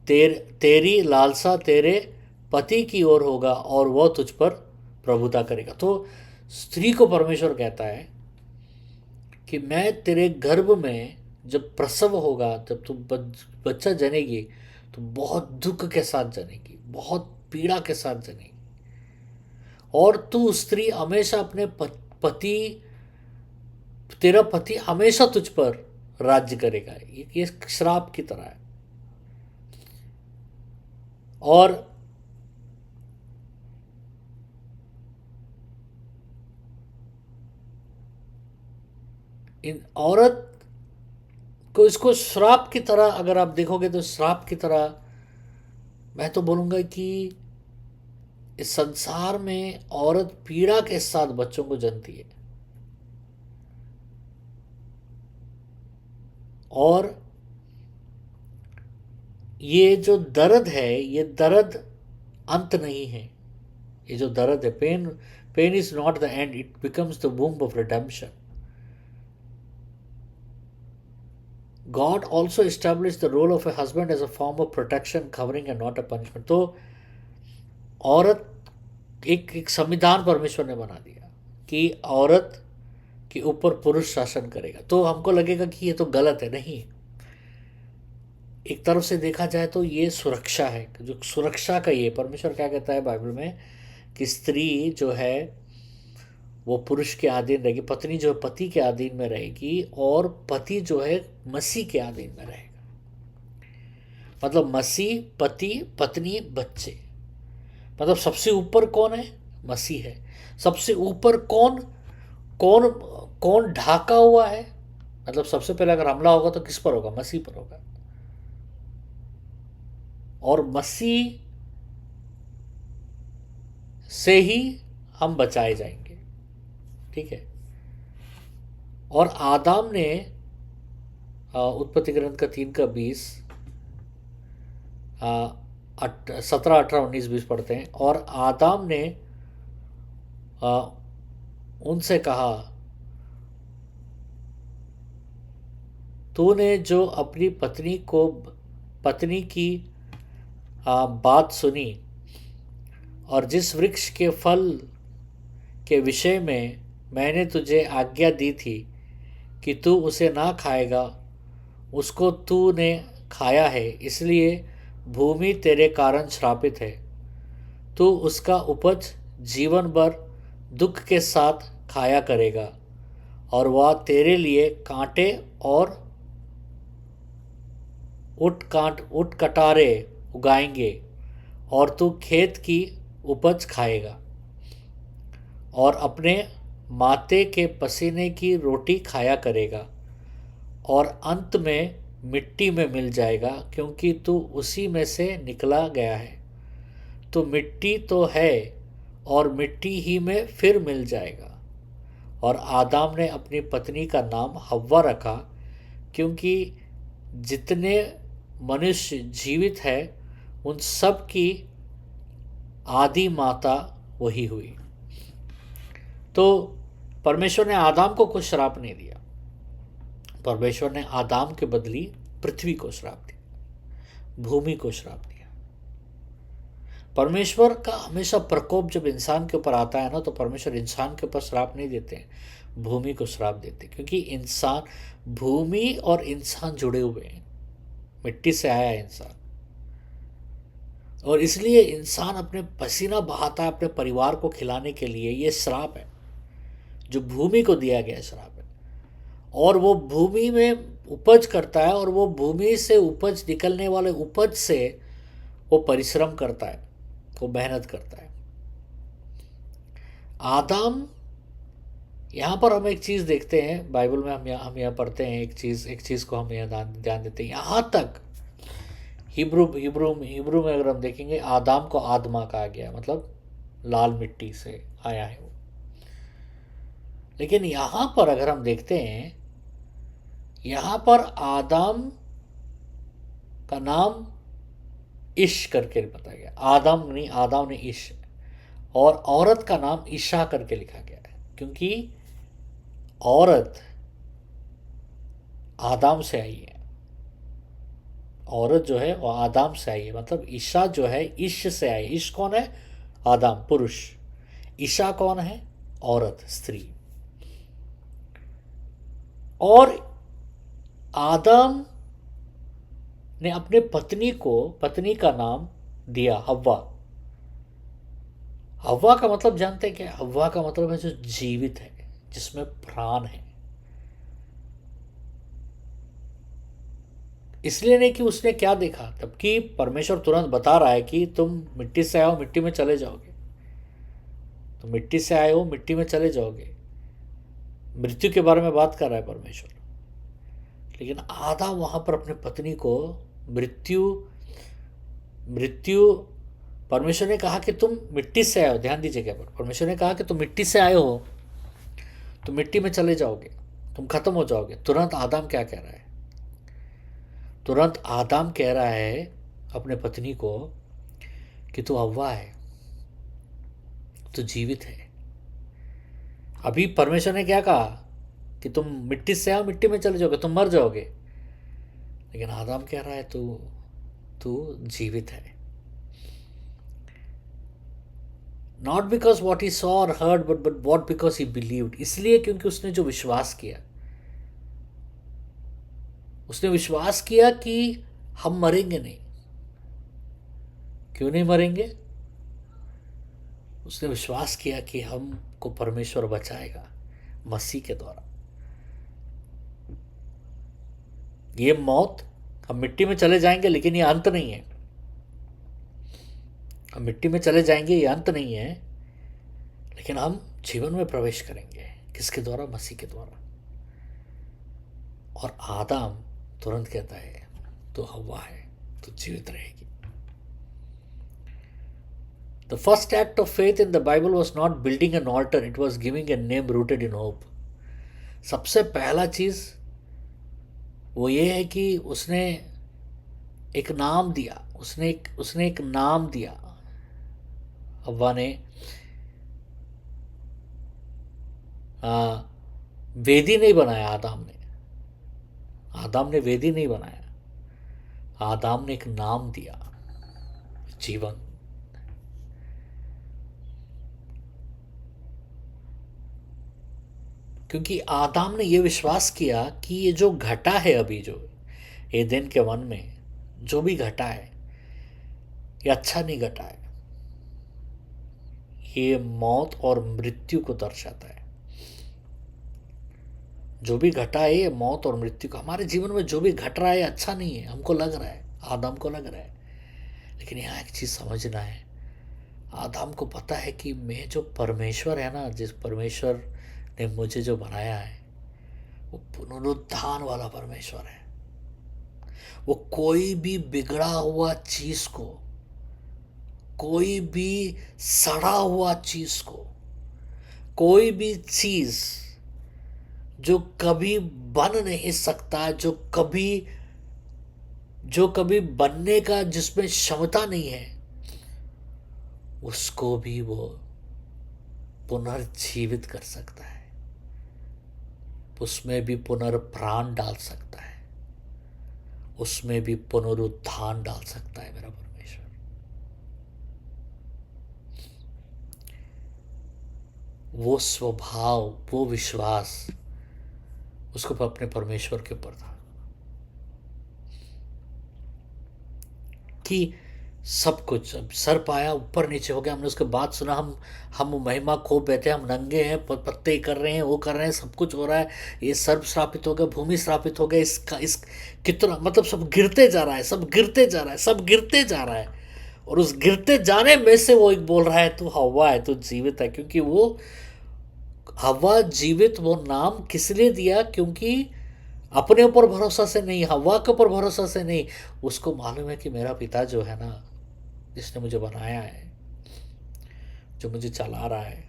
तेरी लालसा तेरे पति की ओर होगा और वह तुझ पर प्रभुता करेगा। तो स्त्री को परमेश्वर कहता है कि मैं तेरे गर्भ में जब प्रसव होगा, जब तू बच्चा जनेगी, तो बहुत दुख के साथ जनेगी, बहुत पीड़ा के साथ जनेगी। और तू स्त्री हमेशा अपने तेरा पति हमेशा तुझ पर राज्य करेगा। ये श्राप की तरह है। और इन औरत को, इसको श्राप की तरह अगर आप देखोगे तो श्राप की तरह मैं तो बोलूँगा कि इस संसार में औरत पीड़ा के साथ बच्चों को जन्मती है। और ये जो दर्द है, ये दर्द अंत नहीं है। ये जो दर्द है, pain is not the end, it becomes the womb of redemption. God also establish the role of a husband as a form of protection covering and not a punishment. तो औरत एक संविधान परमेश्वर ने बना दिया कि औरत के ऊपर पुरुष शासन करेगा। तो हमको लगेगा कि ये तो गलत है, नहीं। एक तरफ से देखा जाए तो ये सुरक्षा है, जो सुरक्षा का ये परमेश्वर क्या कहता है बाइबल में कि स्त्री जो है वो पुरुष के अधीन रहेगी, पत्नी जो है पति के अधीन में रहेगी, और पति जो है मसीह के अधीन में रहेगा। मतलब मसीह, पति, पत्नी, बच्चे। मतलब सबसे ऊपर कौन है? मसीह है। सबसे ऊपर कौन कौन कौन ढाका हुआ है? मतलब सबसे पहले अगर हमला होगा तो किस पर होगा? मसीह पर होगा। और मसीह से ही हम बचाए जाएंगे, ठीक है। और आदाम ने उत्पत्ति ग्रंथ का 3:20, 17, 18, 19, 20 पढ़ते हैं। और आदाम ने उनसे कहा, तूने जो अपनी पत्नी की बात सुनी और जिस वृक्ष के फल के विषय में मैंने तुझे आज्ञा दी थी कि तू उसे ना खाएगा, उसको तूने खाया है, इसलिए भूमि तेरे कारण श्रापित है। तू उसका उपज जीवन भर दुख के साथ खाया करेगा, और तेरे लिए कांटे और उट कटारे उगाएंगे, और तू खेत की उपज खाएगा और अपने माते के पसीने की रोटी खाया करेगा, और अंत में मिट्टी में मिल जाएगा, क्योंकि तू उसी में से निकला गया है। तो मिट्टी तो है और मिट्टी ही में फिर मिल जाएगा। और आदाम ने अपनी पत्नी का नाम हव्वा रखा, क्योंकि जितने मनुष्य जीवित है उन सब की आदि माता वही हुई। तो परमेश्वर ने आदाम को कुछ श्राप नहीं दिया, परमेश्वर ने आदाम के बदली पृथ्वी को श्राप दिया, भूमि को श्राप दिया। परमेश्वर का हमेशा प्रकोप जब इंसान के ऊपर आता है ना, तो परमेश्वर इंसान के ऊपर श्राप नहीं देते हैं, भूमि को श्राप देते, क्योंकि इंसान, भूमि और इंसान जुड़े हुए हैं। मिट्टी से आया है इंसान, और इसलिए इंसान अपने पसीना बहाता है अपने परिवार को खिलाने के लिए। ये श्राप है जो भूमि को दिया गया श्राप है। और वो भूमि में उपज करता है, और वो भूमि से उपज, निकलने वाले उपज से वो परिश्रम करता है, वो मेहनत करता है। आदम, यहाँ पर हम एक चीज़ देखते हैं बाइबल में, हम यहाँ पढ़ते हैं एक चीज़ को हम यहाँ ध्यान देते हैं। यहाँ तक हिब्रू में अगर हम देखेंगे, आदम को आदमा कहा गया, मतलब लाल मिट्टी से आया है वो। लेकिन यहाँ पर अगर हम देखते हैं, यहाँ पर आदम का नाम इश करके बताया गया। आदम नहीं, आदम ने इश। और औरत का नाम ईशा करके लिखा गया है, क्योंकि औरत आदम से आई है। औरत जो है वो आदम से आई है, मतलब ईशा जो है इश से आई। इश कौन है? आदम, पुरुष। ईशा कौन है? औरत, स्त्री। और आदम ने अपने पत्नी का नाम दिया हव्वा। हव्वा का मतलब जानते हैं क्या? हव्वा का मतलब है जो जीवित है, जिसमें प्राण है। इसलिए नहीं कि उसने क्या देखा, जबकि परमेश्वर तुरंत बता रहा है कि तुम मिट्टी से आए हो, मिट्टी में चले जाओगे। तुम मिट्टी से आए हो, मिट्टी में चले जाओगे। मृत्यु के बारे में बात कर रहा है परमेश्वर। लेकिन आदम वहां पर अपने पत्नी को मृत्यु परमेश्वर ने कहा कि तुम मिट्टी से आए हो। ध्यान दीजिएगा, परमेश्वर ने कहा कि तुम मिट्टी से आए हो, तुम मिट्टी में चले जाओगे, तुम खत्म हो जाओगे। तुरंत आदम क्या कह रहा है? तुरंत आदम कह रहा है अपने पत्नी को कि तू हव्वा है, तू जीवित है। अभी परमेश्वर ने क्या कहा कि तुम मिट्टी से आओ, मिट्टी में चले जाओगे, तुम मर जाओगे। लेकिन आदम कह रहा है तू तू जीवित है। Not because what he saw और heard but what because he believed, इसलिए क्योंकि उसने जो विश्वास किया, उसने विश्वास किया कि हम मरेंगे नहीं। क्यों नहीं मरेंगे? उसने विश्वास किया कि हमको परमेश्वर बचाएगा मसीह के द्वारा। ये मौत, हम मिट्टी में चले जाएंगे लेकिन ये अंत नहीं है। हम मिट्टी में चले जाएंगे, ये अंत नहीं है, लेकिन हम जीवन में प्रवेश करेंगे। किसके द्वारा? मसीह के द्वारा। और आदम तुरंत कहता है तो हव्वा है, तो जीवित रहेगी। The first act of faith in the Bible was not building an altar, it was giving a name rooted in hope. सबसे पहला चीज वो ये है कि उसने एक नाम दिया, उसने एक नाम दिया। हव्वा ने वेदी नहीं बनाया, आदम ने वेदी नहीं बनाया, आदम ने एक नाम दिया, जीवन। क्योंकि आदम ने यह विश्वास किया कि ये जो घटा है, अभी जो एदेन के वन में जो भी घटा है, ये अच्छा नहीं घटा है। ये मौत और मृत्यु को दर्शाता है। जो भी घटा है ये मौत और मृत्यु को, हमारे जीवन में जो भी घट रहा है अच्छा नहीं है, हमको लग रहा है, आदम को लग रहा है। लेकिन यहाँ एक चीज समझना है, आदम को पता है कि मैं जो परमेश्वर है ना, जिस परमेश्वर ने मुझे जो बनाया है, वो पुनरुत्थान वाला परमेश्वर है। वो कोई भी बिगड़ा हुआ चीज को, कोई भी सड़ा हुआ चीज को, कोई भी चीज जो कभी बन नहीं सकता, जो कभी बनने का जिसमें क्षमता नहीं है, उसको भी वो पुनर्जीवित कर सकता है, उसमें भी पुनर्प्राण डाल सकता है, उसमें भी पुनरुत्थान डाल सकता है मेरा परमेश्वर। वो स्वभाव, वो विश्वास उसको अपने परमेश्वर के ऊपर था कि सब कुछ अब सर पाया ऊपर नीचे हो गया। हमने उसके बाद सुना हम महिमा खो बैठे, हम नंगे हैं, पत्ते कर रहे हैं, वो कर रहे हैं, सब कुछ हो रहा है, ये सर्व श्रापित हो गया, भूमि श्रापित हो गया, इस कितना मतलब सब गिरते जा रहा है, सब गिरते जा रहा है, सब गिरते जा रहा है। और उस गिरते जाने में से वो एक बोल रहा है तू हव्वा है, तू जीवित है। क्योंकि वो हव्वा जीवित, वो नाम किस लिए दिया? क्योंकि अपने ऊपर भरोसा से नहीं, हव्वा के ऊपर भरोसा से नहीं, उसको मालूम है कि मेरा पिता जो है ना, जिसने मुझे बनाया है, जो मुझे चला रहा है,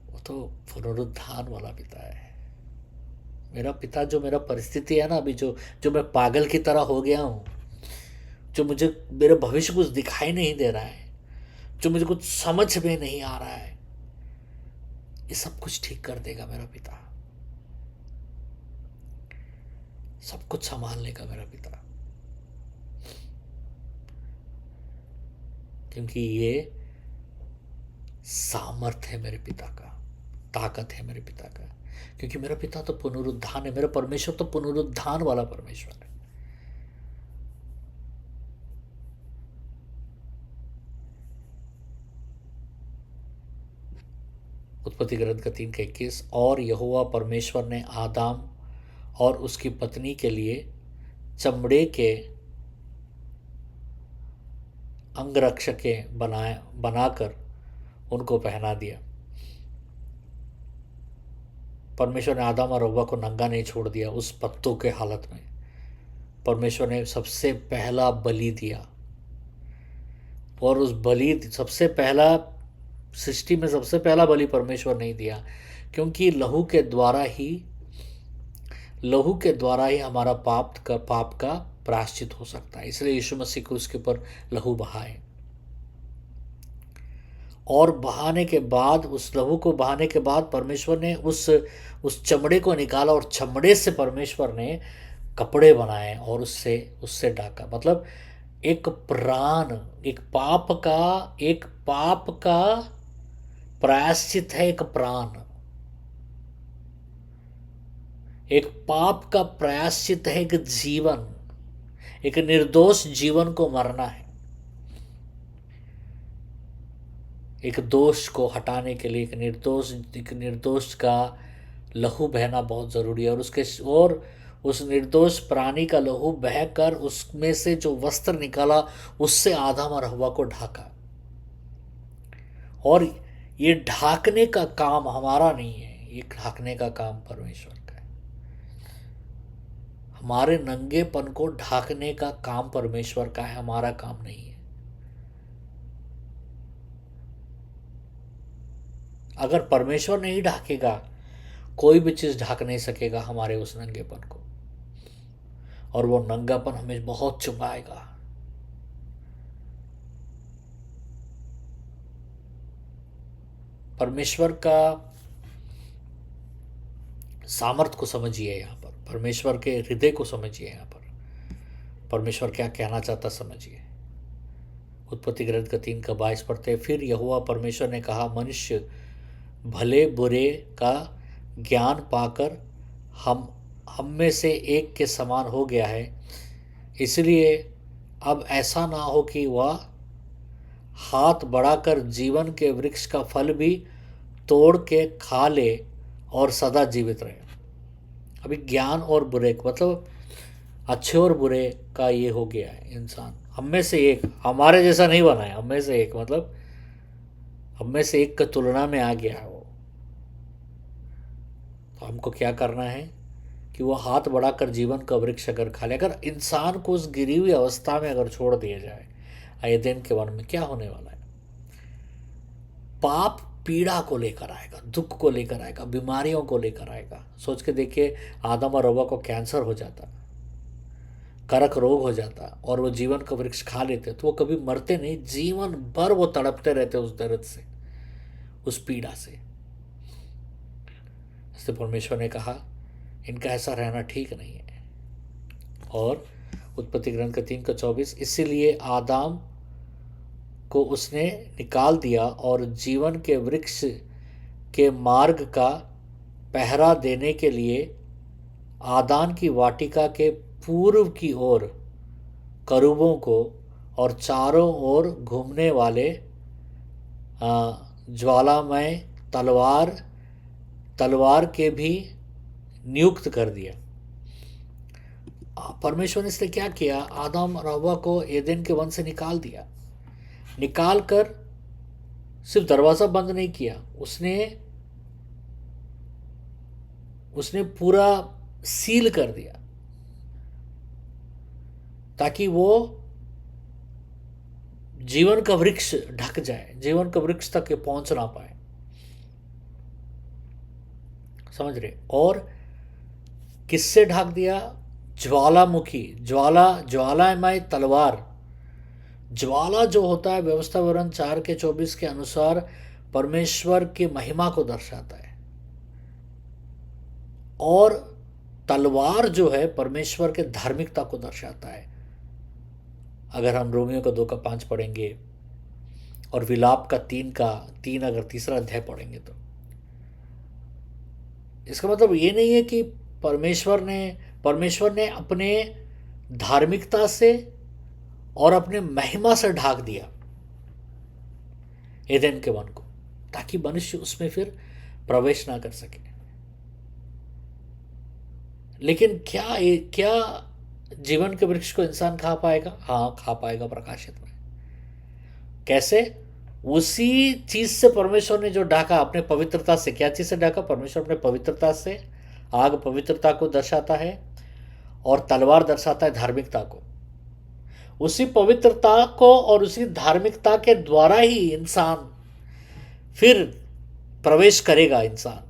वो तो पुनरुत्थान वाला पिता है। मेरा पिता जो मेरा परिस्थिति है ना अभी, जो मैं पागल की तरह हो गया हूं, जो मुझे मेरे भविष्य कुछ दिखाई नहीं दे रहा है, जो मुझे कुछ समझ में नहीं आ रहा है, ये सब कुछ ठीक कर देगा मेरा पिता। सब कुछ संभालने का मेरा पिता। क्योंकि ये सामर्थ्य है मेरे पिता का, ताकत है मेरे पिता का। क्योंकि मेरा पिता तो पुनरुत्थान है, मेरा परमेश्वर तो पुनरुत्थान वाला परमेश्वर है। उत्पत्ति ग्रंथ का 3:21, और यहोवा परमेश्वर ने आदम और उसकी पत्नी के लिए चमड़े के अंगरक्षकें बनाकर उनको पहना दिया। परमेश्वर ने आदम और हव्वा को नंगा नहीं छोड़ दिया उस पत्तों के हालत में। परमेश्वर ने सबसे पहला बलि दिया, और उस बलि सबसे पहला, सृष्टि में सबसे पहला बलि परमेश्वर नहीं दिया, क्योंकि लहू के द्वारा ही हमारा पाप का प्रायश्चित हो सकता है। इसलिए यीशु मसीह को उसके ऊपर लहू बहाए। और बहाने के बाद, उस लहू को बहाने के बाद परमेश्वर ने उस चमड़े को निकाला और चमड़े से परमेश्वर ने कपड़े बनाए और उससे उससे ढका। मतलब एक प्राण, एक पाप का प्रायश्चित है, एक प्राण, एक पाप का प्रायश्चित है, एक जीवन, एक निर्दोष जीवन को मरना है। एक दोष को हटाने के लिए एक निर्दोष का लहू बहना बहुत ज़रूरी है। और उस निर्दोष प्राणी का लहू बहकर उसमें से जो वस्त्र निकाला उससे आदम और हव्वा को ढाका। और ये ढाकने का काम हमारा नहीं है, ये ढाकने का काम परमेश्वर का है। हमारे नंगेपन को ढाकने का काम परमेश्वर का है, हमारा काम नहीं है। अगर परमेश्वर नहीं ढाकेगा, कोई भी चीज़ ढाक नहीं सकेगा हमारे उस नंगेपन को, और वो नंगापन हमें बहुत चुभाएगा। परमेश्वर का सामर्थ्य को समझिए यहाँ पर, परमेश्वर के हृदय को समझिए यहाँ पर, परमेश्वर क्या कहना चाहता समझिए। उत्पत्ति ग्रंथ का 3:22 पढ़ते हैं, फिर यहोवा परमेश्वर ने कहा, मनुष्य भले बुरे का ज्ञान पाकर हम में से एक के समान हो गया है, इसलिए अब ऐसा ना हो कि वह हाथ बढ़ाकर जीवन के वृक्ष का फल भी तोड़ के खा ले और सदा जीवित रहे। अभी ज्ञान और बुरे मतलब अच्छे और बुरे का ये हो गया है इंसान, हम में से एक, हमारे जैसा नहीं बना है, हम में से एक मतलब हम में से एक का तुलना में आ गया है वो। तो हमको क्या करना है कि वो हाथ बढ़ाकर जीवन का वृक्ष अगर खा ले। अगर इंसान को उस गिरी हुई अवस्था में अगर छोड़ दिया जाए, एदेन के वन में, क्या होने वाला है? पाप पीड़ा को लेकर आएगा, दुख को लेकर आएगा, बीमारियों को लेकर आएगा। सोच के देखिए, आदम और हव्वा को कैंसर हो जाता, कर्क रोग हो जाता, और वो जीवन का वृक्ष खा लेते तो वो कभी मरते नहीं, जीवन भर वो तड़पते रहते उस दर्द से, उस पीड़ा से। इसलिए परमेश्वर ने कहा इनका ऐसा रहना ठीक नहीं है। और उत्पत्ति ग्रंथ का 3:24, इसीलिए आदम को उसने निकाल दिया और जीवन के वृक्ष के मार्ग का पहरा देने के लिए आदान की वाटिका के पूर्व की ओर करूबों को और चारों ओर घूमने वाले ज्वालामय तलवार के भी नियुक्त कर दिया। परमेश्वर ने इसलिए क्या किया, आदम और हव्वा को एदेन के वन से निकाल दिया। निकाल कर सिर्फ दरवाज़ा बंद नहीं किया, उसने पूरा सील कर दिया ताकि वो जीवन का वृक्ष ढक जाए, जीवन का वृक्ष तक पहुंच ना पाए। समझ रहे? और किससे ढक दिया? ज्वालामुखी, ज्वालामय तलवार। ज्वाला जो होता है व्यवस्था विवरण 4:24 के अनुसार परमेश्वर की महिमा को दर्शाता है, और तलवार जो है परमेश्वर के धार्मिकता को दर्शाता है। अगर हम रोमियो का 2:5 पढ़ेंगे और विलाप का 3 अगर तीसरा अध्याय पढ़ेंगे तो इसका मतलब ये नहीं है कि परमेश्वर ने अपने धार्मिकता से और अपने महिमा से ढाक दिया एदेन के वन को, ताकि मनुष्य उसमें फिर प्रवेश ना कर सके। लेकिन क्या जीवन के वृक्ष को इंसान खा पाएगा? हाँ, खा पाएगा प्रकाशित में। कैसे? उसी चीज से परमेश्वर ने जो ढाका, अपने पवित्रता से। क्या चीज से ढाका? परमेश्वर अपने पवित्रता से। आग पवित्रता को दर्शाता है और तलवार दर्शाता है धार्मिकता को। उसी पवित्रता को और उसी धार्मिकता के द्वारा ही इंसान फिर प्रवेश करेगा इंसान,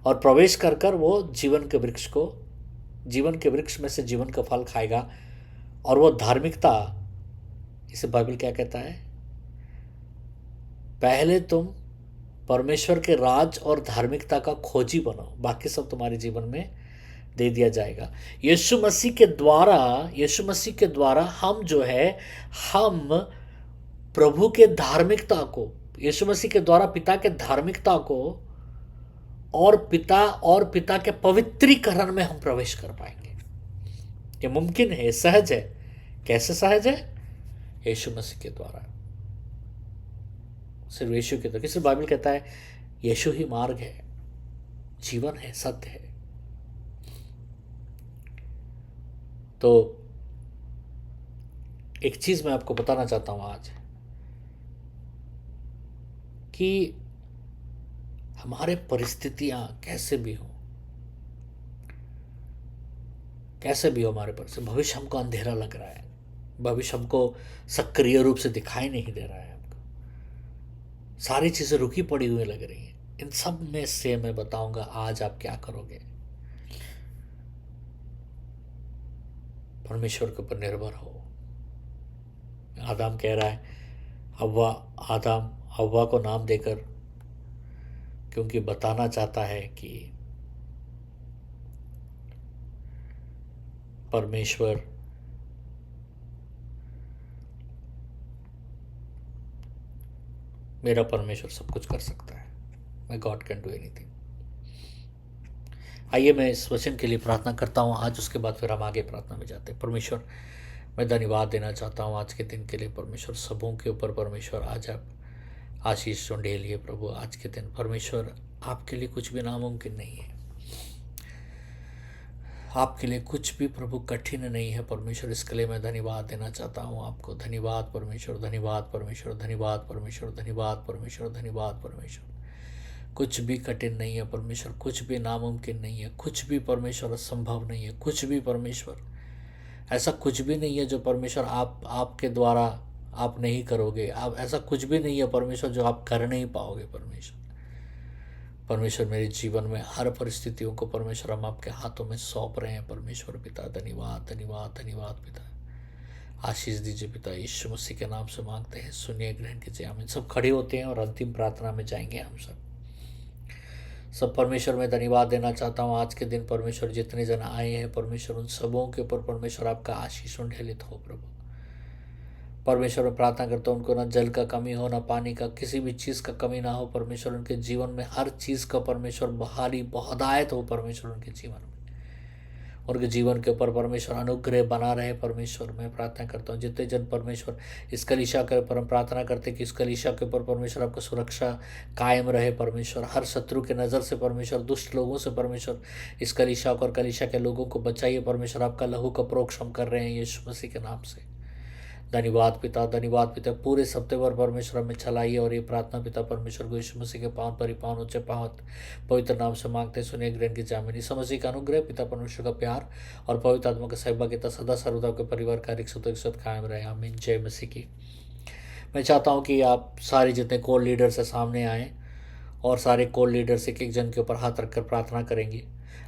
और प्रवेश कर कर वो जीवन के वृक्ष में से जीवन का फल खाएगा। और वो धार्मिकता, इसे बाइबल क्या कहता है? पहले तुम परमेश्वर के राज और धार्मिकता का खोजी बनो, बाकी सब तुम्हारे जीवन में दे दिया जाएगा। यीशु मसीह के द्वारा हम जो है, हम प्रभु के धार्मिकता को, यीशु मसीह के द्वारा पिता के धार्मिकता को और पिता के पवित्रीकरण में हम प्रवेश कर पाएंगे। ये मुमकिन है, सहज है। कैसे सहज है? यीशु मसीह के द्वारा, सिर्फ यीशु के द्वारा। सिर्फ बाइबल कहता है यीशु ही मार्ग है, जीवन है, सत्य है। तो एक चीज मैं आपको बताना चाहता हूं आज, कि हमारे परिस्थितियां कैसे भी हो हमारे पर से, भविष्य हमको अंधेरा लग रहा है, भविष्य हमको सक्रिय रूप से दिखाई नहीं दे रहा है, हमको सारी चीजें रुकी पड़ी हुई लग रही हैं, इन सब में से मैं बताऊंगा आज आप क्या करोगे। परमेश्वर के ऊपर निर्भर हो। आदम कह रहा है, हव्वा को नाम देकर, क्योंकि बताना चाहता है कि परमेश्वर मेरा परमेश्वर सब कुछ कर सकता है। My God can do anything. आइए मैं इस वचन के लिए प्रार्थना करता हूँ आज, उसके बाद फिर हम आगे प्रार्थना में जाते हैं। परमेश्वर, मैं धन्यवाद देना चाहता हूँ आज के दिन के लिए। परमेश्वर, सबों के ऊपर परमेश्वर आज आप आशीष ढेलिए प्रभु। आज के दिन परमेश्वर, आपके लिए कुछ भी नामुमकिन नहीं है, आपके लिए कुछ भी प्रभु कठिन नहीं है परमेश्वर। इसके लिए मैं धन्यवाद देना चाहता हूँ आपको। धन्यवाद परमेश्वर, धन्यवाद परमेश्वर, धन्यवाद परमेश्वर, धन्यवाद परमेश्वर, धन्यवाद परमेश्वर। कुछ भी कठिन नहीं है परमेश्वर, कुछ भी नामुमकिन नहीं है, कुछ भी परमेश्वर असंभव नहीं है, कुछ भी परमेश्वर ऐसा कुछ भी नहीं है जो परमेश्वर आपके द्वारा आप नहीं करोगे। आप ऐसा कुछ भी नहीं है परमेश्वर जो आप कर नहीं पाओगे परमेश्वर। मेरे जीवन में हर परिस्थितियों को परमेश्वर हम आपके हाथों में सौंप रहे हैं परमेश्वर पिता। धन्यवाद धन्यवाद धन्यवाद पिता। आशीष दीजिए पिता, यीशु मसीह के नाम से मांगते हैं, सुनिए, ग्रहण कीजिए। हम सब खड़े होते हैं और अंतिम प्रार्थना में जाएंगे। हम सब परमेश्वर में धन्यवाद देना चाहता हूँ आज के दिन परमेश्वर। जितने जन आए हैं परमेश्वर, उन सबों के ऊपर परमेश्वर आपका आशीष ढेलित हो प्रभु। परमेश्वर में प्रार्थना करता हूँ, उनको ना जल का कमी हो, ना पानी का, किसी भी चीज़ का कमी ना हो परमेश्वर। उनके जीवन में हर चीज़ का परमेश्वर बहाली बहुतायत हो परमेश्वर उनके जीवन में। उनके जीवन के ऊपर परमेश्वर अनुग्रह बना रहे परमेश्वर। मैं प्रार्थना करता हूँ जितने जन परमेश्वर इस कलीसिया के ऊपर हम प्रार्थना करते कि इस कलीसिया के ऊपर परमेश्वर आपका सुरक्षा कायम रहे परमेश्वर। हर शत्रु के नज़र से परमेश्वर, दुष्ट लोगों से परमेश्वर इस कलीसिया को और कलीसिया के लोगों को बचाइए परमेश्वर। आपका लहू का प्रोक्ष हम कर रहे हैं यीशु मसीह के नाम से। धन्यवाद पिता, धन्यवाद पिता। पूरे सप्ते भर परमेश्वर में चलाइए और ये प्रार्थना पिता परमेश्वर को यीशु मसीह के पावन परिपावन ऊंचे पावन पवित्र नाम से मांगते हैं। सुनिए, ग्रहण की जामिनी। समझी का अनुग्रह, पिता परमेश्वर का प्यार और पवित्र आत्मा का सहभागिता सदा सर्वदा के परिवार का एक साथ कायम रहे। आमीन। जय मसीह की। मैं चाहता हूँ कि आप सारे जितने कोर लीडर्स है सामने आएँ और सारे कोर लीडर्स एक जन के ऊपर हाथ रखकर प्रार्थना करेंगे।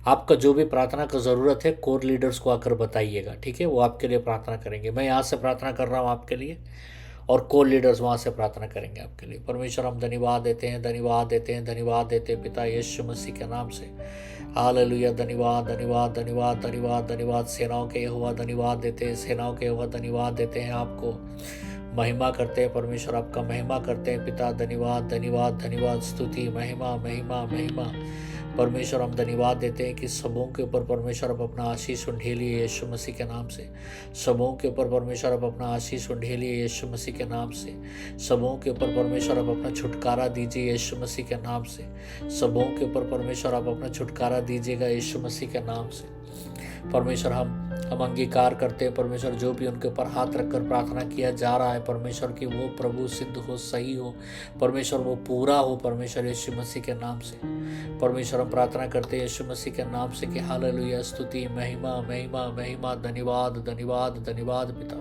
आपका जो भी प्रार्थना का ज़रूरत है कोर लीडर्स को आकर बताइएगा, ठीक है? वो आपके लिए प्रार्थना करेंगे। मैं यहाँ से प्रार्थना कर रहा हूँ आपके लिए और कोर लीडर्स वहाँ से प्रार्थना करेंगे आपके लिए। परमेश्वर, हम धन्यवाद देते हैं, धन्यवाद देते हैं, धन्यवाद देते हैं पिता यीशु मसीह के नाम से। हालेलुया। धन्यवाद धन्यवाद धन्यवाद धन्यवाद धन्यवाद। सेनाओं के यहोवा धन्यवाद देते हैं, सेनाओं के यहोवा धन्यवाद देते हैं, आपको महिमा करते हैं परमेश्वर, आपका महिमा करते हैं पिता। धन्यवाद धन्यवाद धन्यवाद, स्तुति महिमा महिमा महिमा परमेश्वर। हम धन्यवाद देते हैं कि सबों के ऊपर परमेश्वर आप अपना आशीष ढेलिए यीशु मसीह के नाम से। सबों के ऊपर परमेश्वर आप अपना आशीष ढेलिए यीशु मसीह के नाम से। सबों के ऊपर परमेश्वर आप अपना छुटकारा दीजिए यीशु मसीह के नाम से। सबों के ऊपर परमेश्वर आप अपना छुटकारा दीजिएगा यीशु मसीह के नाम से। परमेश्वर, हम अंगीकार करते हैं परमेश्वर, जो भी उनके ऊपर हाथ रखकर प्रार्थना किया जा रहा है परमेश्वर की वो प्रभु सिद्ध हो, सही हो परमेश्वर, वो पूरा हो परमेश्वर यीशु मसीह के नाम से। परमेश्वर, हम प्रार्थना करते हैं यीशु मसीह के नाम से कि हालेलुया, स्तुति महिमा महिमा महिमा। धन्यवाद धन्यवाद धन्यवाद पिता।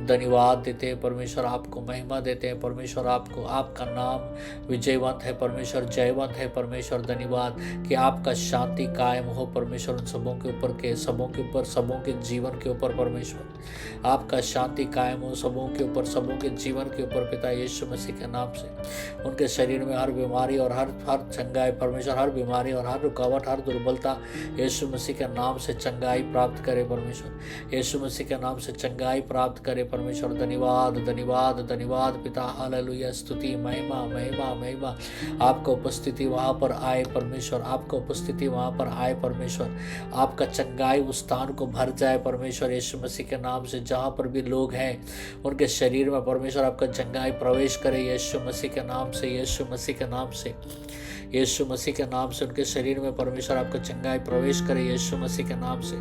धन्यवाद देते हैं परमेश्वर, आपको महिमा देते हैं परमेश्वर, आपको, आपका नाम विजयवंत है परमेश्वर, जयवंत है परमेश्वर। धन्यवाद कि आपका शांति कायम हो परमेश्वर उन सबों के ऊपर, के सबों के ऊपर, सबों के जीवन के ऊपर परमेश्वर। आपका शांति कायम हो सबों के ऊपर, सबों के जीवन के ऊपर पिता यीशु मसीह के नाम से। उनके शरीर में हर बीमारी और हर चंगाई परमेश्वर, हर बीमारी और हर रुकावट, हर दुर्बलता यीशु मसीह के नाम से चंगाई प्राप्त करे परमेश्वर, यीशु मसीह के नाम से चंगाई प्राप्त करे परमेश्वर। धन्यवाद धन्यवाद धन्यवाद पिता, हालेलुया, स्तुति, महिमा महिमा महिमा। आपका उपस्थिति वहाँ पर आए परमेश्वर, आपका उपस्थिति वहाँ पर आए परमेश्वर, आपका चंगाई उस स्थान को भर जाए परमेश्वर यीशु मसीह के नाम से। जहाँ पर भी लोग हैं उनके शरीर में परमेश्वर आपका चंगाई प्रवेश करे यीशु मसीह के नाम से, यीशु मसीह के नाम से, यीशु मसीह के नाम से। उनके शरीर में परमेश्वर आपका चंगाई प्रवेश करे यीशु मसीह के नाम से,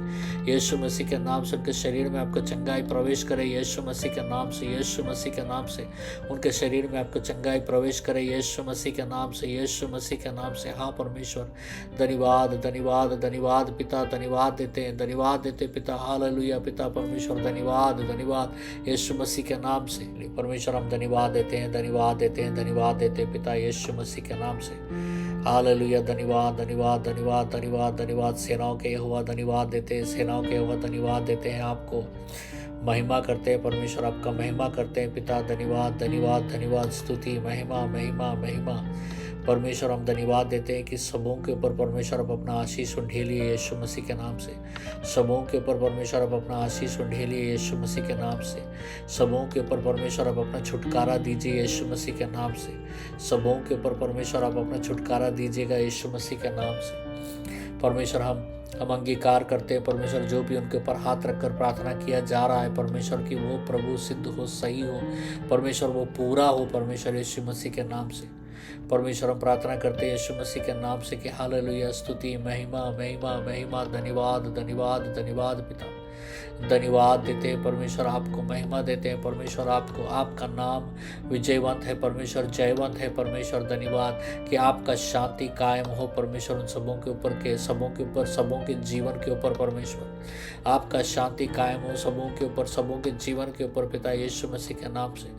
यीशु मसीह के नाम से। उनके शरीर में आपका चंगाई प्रवेश करे यीशु मसीह के नाम से, यीशु मसीह के नाम से। उनके शरीर में आपका चंगाई प्रवेश करे यीशु मसीह के नाम से, यीशु मसीह के नाम से। हाँ परमेश्वर, धन्यवाद धन्यवाद धन्यवाद पिता, धन्यवाद देते हैं, धन्यवाद देते पिता, हालेलुया पिता परमेश्वर, धन्यवाद धन्यवाद यीशु मसीह के नाम से परमेश्वर। हम धन्यवाद देते हैं, धन्यवाद देते हैं, धन्यवाद देते हैं पिता यीशु मसीह के नाम से। हालेलुया, धन्यवाद धन्यवाद धन्यवाद धन्यवाद धन्यवाद। सेनाओं के यहोवा धन्यवाद देते हैं, सेनाओं के यहोवा धन्यवाद देते हैं, आपको महिमा करते हैं परमेश्वर, आपका महिमा करते हैं पिता। धन्यवाद धन्यवाद धन्यवाद, स्तुति, महिमा महिमा महिमा परमेश्वर। हम धन्यवाद देते हैं कि सबों के ऊपर परमेश्वर आप अपना आशीष उंडेलिए यीशु मसीह के नाम से। सबों के ऊपर परमेश्वर आप अपना आशीष उंडेलिए यीशु मसीह के नाम से। सबों के ऊपर परमेश्वर आप अपना छुटकारा दीजिए यीशु मसीह के नाम से। सबों के ऊपर परमेश्वर आप अपना छुटकारा दीजिएगा यीशु मसीह के नाम से परमेश्वर। हम अंगीकार करते हैं परमेश्वर, जो भी उनके ऊपर हाथ रखकर प्रार्थना किया जा रहा है परमेश्वर की वो प्रभु सिद्ध हो, सही हो परमेश्वर, वो पूरा हो परमेश्वर यीशु मसीह के नाम से परमेश्वर। हम प्रार्थना करते हैं यीशु मसीह के नाम से कि हालेलुया, स्तुति, महिमा महिमा महिमा। धन्यवाद धन्यवाद धन्यवाद पिता, धन्यवाद देते हैं परमेश्वर, आपको महिमा देते हैं परमेश्वर, आपको, आपका नाम विजयवंत है परमेश्वर, जयवंत है परमेश्वर। धन्यवाद कि आपका शांति कायम हो परमेश्वर उन सबों के ऊपर, के सबों के ऊपर, सबों के जीवन के ऊपर परमेश्वर। आपका शांति कायम हो सबों के ऊपर, सबों के जीवन के ऊपर पिता यीशु मसीह के नाम से।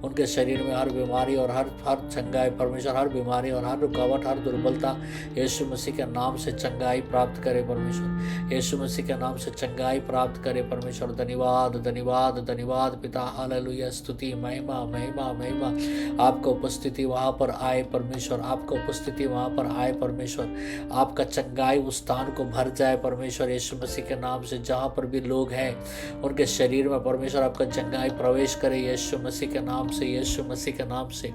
उनके शरीर में हर बीमारी और हर चंगाई परमेश्वर, हर बीमारी और हर रुकावट, हर दुर्बलता यीशु मसीह के नाम से चंगाई प्राप्त करे परमेश्वर, यीशु मसीह के नाम से चंगाई प्राप्त करे परमेश्वर। धन्यवाद धन्यवाद धन्यवाद पिता, हालेलुया, स्तुति, महिमा महिमा महिमा। आपका उपस्थिति वहाँ पर आए परमेश्वर, आपका उपस्थिति वहाँ पर आए परमेश्वर, आपका चंगाई उस स्थान को भर जाए परमेश्वर यीशु मसीह के नाम से। जहाँ पर भी लोग हैं उनके शरीर में परमेश्वर आपका चंगाई प्रवेश करे यीशु मसीह के नाम से, यीशु मसीह के नाम से,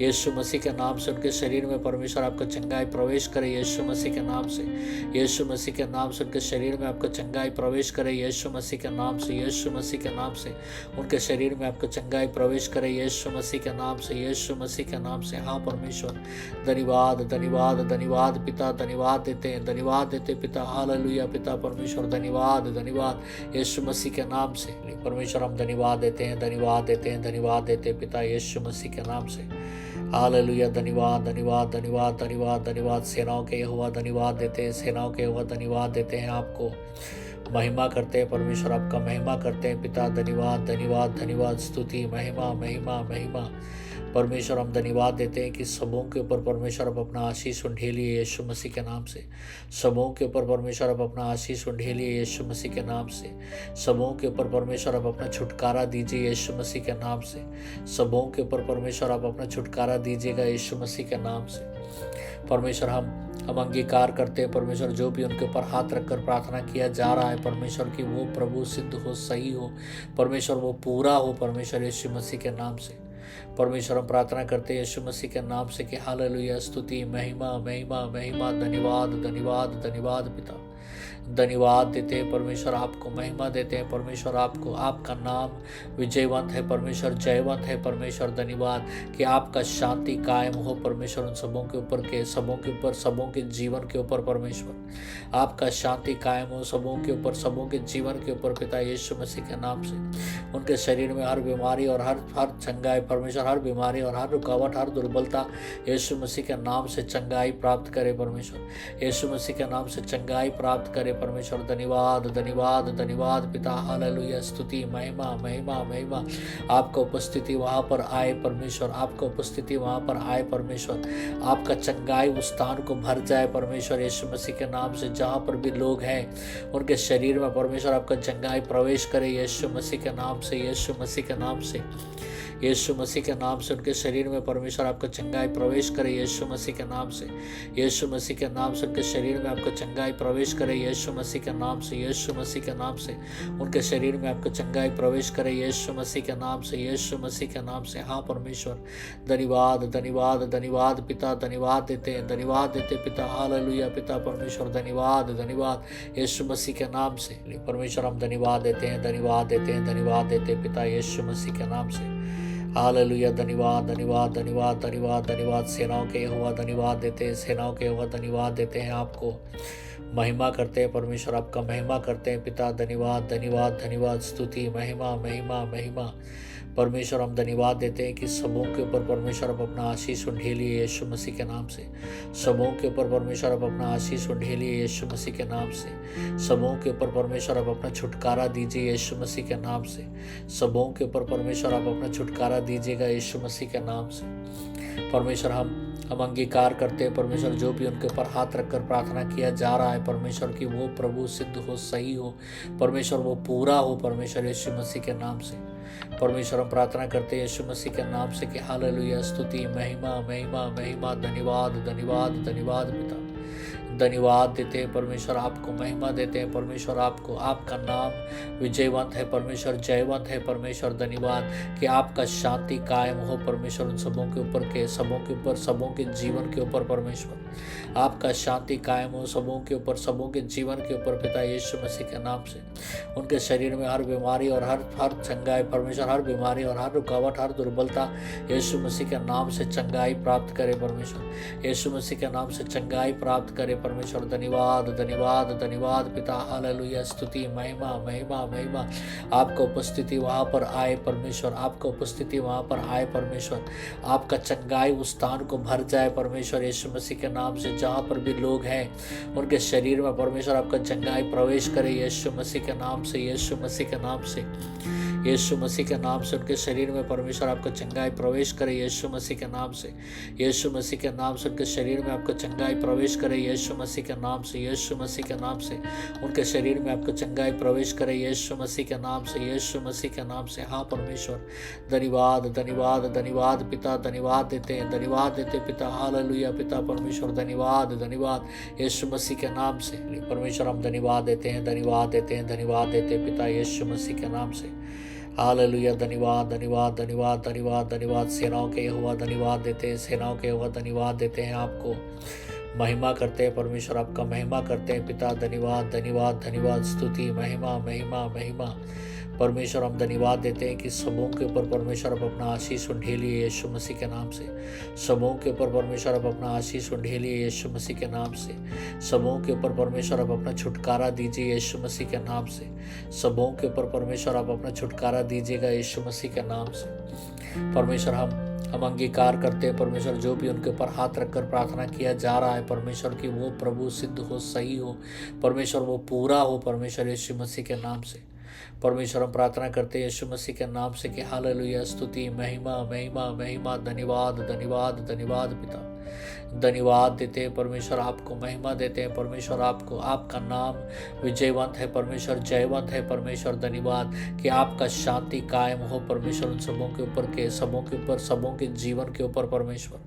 यीशु मसीह के नाम से। उनके शरीर में परमेश्वर आपका चंगाई प्रवेश करे यीशु मसीह के नाम से, यीशु मसीह के नाम से। उनके शरीर में आपका चंगाई प्रवेश करे यीशु मसीह के नाम से, यीशु मसीह के नाम से। उनके शरीर में आपका चंगाई प्रवेश करे यीशु मसीह के नाम से, यीशु मसीह के नाम से। हाँ परमेश्वर, धन्यवाद धन्यवाद धन्यवाद पिता, धन्यवाद देते हैं, धन्यवाद देते पिता, हालेलुया पिता परमेश्वर। धन्यवाद धन्यवाद यीशु मसीह के नाम से परमेश्वर। हम धन्यवाद देते हैं, धन्यवाद देते हैं, धन्यवाद देते हैं पिता यीशु मसीह के नाम से। हालेलुया, धन्यवाद धन्यवाद धन्यवाद धन्यवाद धन्यवाद। सेनाओं के यहोवा धन्यवाद देते हैं, सेनाओं के यहोवा धन्यवाद देते हैं, आपको महिमा करते हैं परमेश्वर, आपका महिमा करते हैं पिता। धन्यवाद धन्यवाद धन्यवाद, स्तुति, महिमा महिमा महिमा परमेश्वर। हम धन्यवाद देते हैं कि सबों के ऊपर परमेश्वर आप अपना आशीष उंडेलिए यीशु मसीह के नाम से। सबों के ऊपर परमेश्वर आप अपना आशीष उंडेलिए यीशु मसीह के नाम से। सबों के ऊपर परमेश्वर आप अपना छुटकारा दीजिए यीशु मसीह के नाम से। सबों के ऊपर परमेश्वर आप अपना छुटकारा दीजिएगा यीशु मसीह के नाम से परमेश्वर। हम अंगीकार करते हैं परमेश्वर, जो भी उनके ऊपर हाथ रखकर प्रार्थना किया जा रहा है परमेश्वर की वो प्रभु सिद्ध हो, सही हो परमेश्वर, वो पूरा हो परमेश्वर यीशु मसीह के नाम से परमेश्वर। हम प्रार्थना करते हैं यीशु मसीह के नाम से कि हालेलुया, स्तुति, महिमा महिमा महिमा। धन्यवाद धन्यवाद धन्यवाद पिता, धन्यवाद देते हैं परमेश्वर, आपको महिमा देते हैं परमेश्वर, आपको, आपका नाम विजयवंत है परमेश्वर, जयवंत है परमेश्वर। धन्यवाद कि आपका शांति कायम हो परमेश्वर उन सबों के ऊपर, के सबों के ऊपर, सबों के जीवन के ऊपर परमेश्वर। आपका शांति कायम हो सबों के ऊपर, सबों के जीवन के ऊपर पिता यीशु मसीह के नाम से। उनके शरीर में हर बीमारी और हर चंगाई परमेश्वर, हर बीमारी और हर रुकावट, हर दुर्बलता यीशु मसीह के नाम से चंगाई प्राप्त करे परमेश्वर, यीशु मसीह के नाम से चंगाई प्राप्त प्राप्त करे परमेश्वर। धन्यवाद धन्यवाद धन्यवाद पिता, हालेलुया, स्तुति महिमा महिमा महिमा। आपका उपस्थिति वहाँ पर आए परमेश्वर, आपका उपस्थिति वहाँ पर आए परमेश्वर। आपका चंगाई उस स्थान को भर जाए परमेश्वर, यीशु मसीह के नाम से। जहाँ पर भी लोग हैं उनके शरीर में परमेश्वर आपका चंगाई प्रवेश करे यीशु मसीह के नाम से, यीशु मसीह के नाम से, यीशु मसीह के नाम से। उनके शरीर में परमेश्वर आपका चंगाई प्रवेश करे यीशु मसीह के नाम से, यीशु मसीह के नाम से। उनके शरीर में आपका चंगाई प्रवेश करे यीशु मसीह के नाम से, यीशु मसीह के नाम से। उनके शरीर में आपका चंगाई प्रवेश करे यीशु मसीह के नाम से, यीशु मसीह के नाम से। हाँ परमेश्वर, धन्यवाद धन्यवाद धन्यवाद पिता, धन्यवाद देते हैं, धन्यवाद देते पिता, हालेलुया पिता परमेश्वर। धन्यवाद धन्यवाद यीशु मसीह के नाम से परमेश्वर, हम धन्यवाद देते हैं, धन्यवाद देते हैं, धन्यवाद देते हैं पिता यीशु मसीह के नाम से। हालेलुया, धन्यवाद धन्यवाद धन्यवाद धन्यवाद धन्यवाद। सेनाओं के यहोवा धन्यवाद देते हैं, सेनाओं के यहोवा धन्यवाद देते हैं, आपको महिमा करते हैं परमेश्वर, आपका महिमा करते हैं पिता। धन्यवाद धन्यवाद धन्यवाद, स्तुति महिमा महिमा महिमा परमेश्वर। हम धन्यवाद देते हैं कि सबों के ऊपर परमेश्वर आप अपना आशीष उंडेलिए यीशु मसीह के नाम से। सबों के ऊपर परमेश्वर आप अपना आशीष उंडेलिए यीशु मसीह के नाम से। सबों के ऊपर परमेश्वर आप अपना छुटकारा दीजिए यीशु मसीह के नाम से। सबों के ऊपर परमेश्वर आप अपना छुटकारा दीजिएगा यीशु मसीह के नाम से। परमेश्वर, हम अंगीकार करते हैं परमेश्वर, जो भी उनके ऊपर हाथ रखकर प्रार्थना किया जा रहा है परमेश्वर, कि वो प्रभु सिद्ध हो, सही हो परमेश्वर, वो पूरा हो परमेश्वर यीशु मसीह के नाम से। परमेश्वर, हम प्रार्थना करते हैं यीशु मसीह के नाम से कि हालेलुया, स्तुति महिमा महिमा महिमा। धन्यवाद धन्यवाद धन्यवाद पिता, धन्यवाद देते हैं परमेश्वर, आपको महिमा देते हैं परमेश्वर, आपको। आपका नाम विजयवंत है परमेश्वर, जयवंत है परमेश्वर। धन्यवाद कि आपका शांति कायम हो परमेश्वर उन सबों के ऊपर, के सबों के ऊपर, सबों के जीवन के ऊपर परमेश्वर। आपका शांति कायम हो सबों के ऊपर, सबों के जीवन के ऊपर पिता यीशु मसीह के नाम से। उनके शरीर में हर बीमारी और हर चंगाई परमेश्वर, हर बीमारी और हर रुकावट, हर दुर्बलता यीशु मसीह के नाम से चंगाई प्राप्त करे परमेश्वर, यीशु मसीह के नाम से चंगाई प्राप्त करे परमेश्वर। धन्यवाद धन्यवाद धन्यवाद पिता, हालेलुया, स्तुति महिमा महिमा महिमा। आपका उपस्थिति वहाँ पर आए परमेश्वर, आपका उपस्थिति वहाँ पर आए परमेश्वर। आपका चंगाई उस स्थान को भर जाए परमेश्वर यीशु मसीह के नाम से। जहाँ पर भी लोग हैं उनके शरीर में परमेश्वर आपका चंगाई प्रवेश करे यीशु मसीह के नाम से, यीशु मसीह के नाम से, यीशु मसीह के नाम से। उनके शरीर में परमेश्वर आपका चंगाई प्रवेश करे यीशु मसीह के नाम से, यीशु मसीह के नाम से। उनके शरीर में आपका चंगाई प्रवेश करे यीशु मसीह के नाम से, यीशु मसीह के नाम से। उनके शरीर में आपका चंगाई प्रवेश करे यीशु मसीह के नाम से, यीशु मसीह के नाम से। हाँ परमेश्वर, धन्यवाद धन्यवाद धन्यवाद पिता, धन्यवाद देते हैं, धन्यवाद देते पिता, हालेलुया पिता परमेश्वर। धन्यवाद धन्यवाद यीशु मसीह के नाम से परमेश्वर, हम धन्यवाद देते हैं, धन्यवाद देते हैं, धन्यवाद देते हैं पिता यीशु मसीह के नाम से। हालेलुया, धन्यवाद धन्यवाद धन्यवाद धन्यवाद धन्यवाद। सेनाओं के यहोवा धन्यवाद देते हैं, सेनाओं के यहोवा धन्यवाद देते हैं, आपको महिमा करते हैं परमेश्वर, आपका महिमा करते हैं पिता। धन्यवाद धन्यवाद धन्यवाद, स्तुति महिमा महिमा महिमा परमेश्वर। हम धन्यवाद देते हैं कि सबों के ऊपर परमेश्वर आप अपना आशीष उंडेलिए यीशु मसीह के नाम से। सबों के ऊपर परमेश्वर आप अपना आशीष उंडेलिए यीशु मसीह के नाम से। सबों के ऊपर परमेश्वर आप अपना छुटकारा दीजिए यीशु मसीह के नाम से। सबों के ऊपर परमेश्वर आप अपना छुटकारा दीजिएगा यीशु मसीह के नाम से। परमेश्वर, हम अंगीकार करते हैं परमेश्वर, जो भी उनके ऊपर हाथ रखकर प्रार्थना किया जा रहा है परमेश्वर, कि वो प्रभु सिद्ध हो, सही हो परमेश्वर, वो पूरा हो परमेश्वर यीशु मसीह के नाम से। परमेश्वर, हम प्रार्थना करते हैं यीशु मसीह के नाम से कि हालेलुया, स्तुति महिमा महिमा महिमा। धन्यवाद धन्यवाद धन्यवाद पिता, धन्यवाद देते हैं परमेश्वर, आपको महिमा देते हैं परमेश्वर, आपको। आपका नाम विजयवंत है परमेश्वर, जयवंत है परमेश्वर। धन्यवाद कि आपका शांति कायम हो परमेश्वर उन सबों के ऊपर, के सबों के ऊपर, सबों के जीवन के ऊपर परमेश्वर।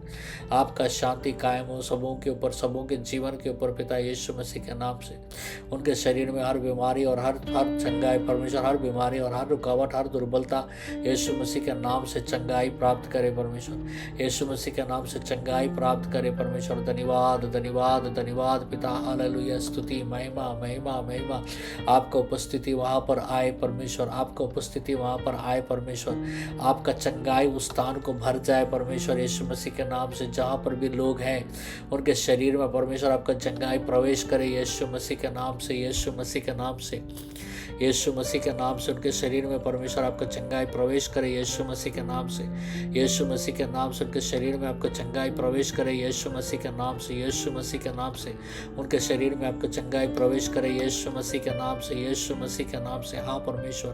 आपका शांति कायम हो सबों के ऊपर, सबों के जीवन के ऊपर पिता यीशु मसीह के नाम से। उनके शरीर में हर बीमारी और हर चंगाई परमेश्वर, हर बीमारी और हर रुकावट, हर दुर्बलता यीशु मसीह के नाम से चंगाई प्राप्त करे परमेश्वर, यीशु मसीह के नाम से चंगाई प्राप्त करे परमेश्वर। धन्यवाद धन्यवाद धन्यवाद पिता, हालेलुया, स्तुति महिमा महिमा महिमा। आपका उपस्थिति वहाँ पर आए परमेश्वर, आपका उपस्थिति वहाँ पर आए परमेश्वर। आपका चंगाई उस स्थान को भर जाए परमेश्वर यीशु मसीह के नाम से। जहाँ पर भी लोग हैं उनके शरीर में परमेश्वर आपका चंगाई प्रवेश करे यीशु मसीह के नाम से, यीशु मसीह के नाम से, यीशु मसीह के नाम से उनके शरीर में परमेश्वर आपका चंगाई प्रवेश करे यीशु मसीह के नाम से। यीशु मसीह के नाम से उनके शरीर में आपका चंगाई प्रवेश करे यीशु मसीह के नाम से। यीशु मसीह के नाम से उनके शरीर में आपका चंगाई प्रवेश करे यीशु मसीह के नाम से। यीशु मसीह के नाम से। हाँ परमेश्वर,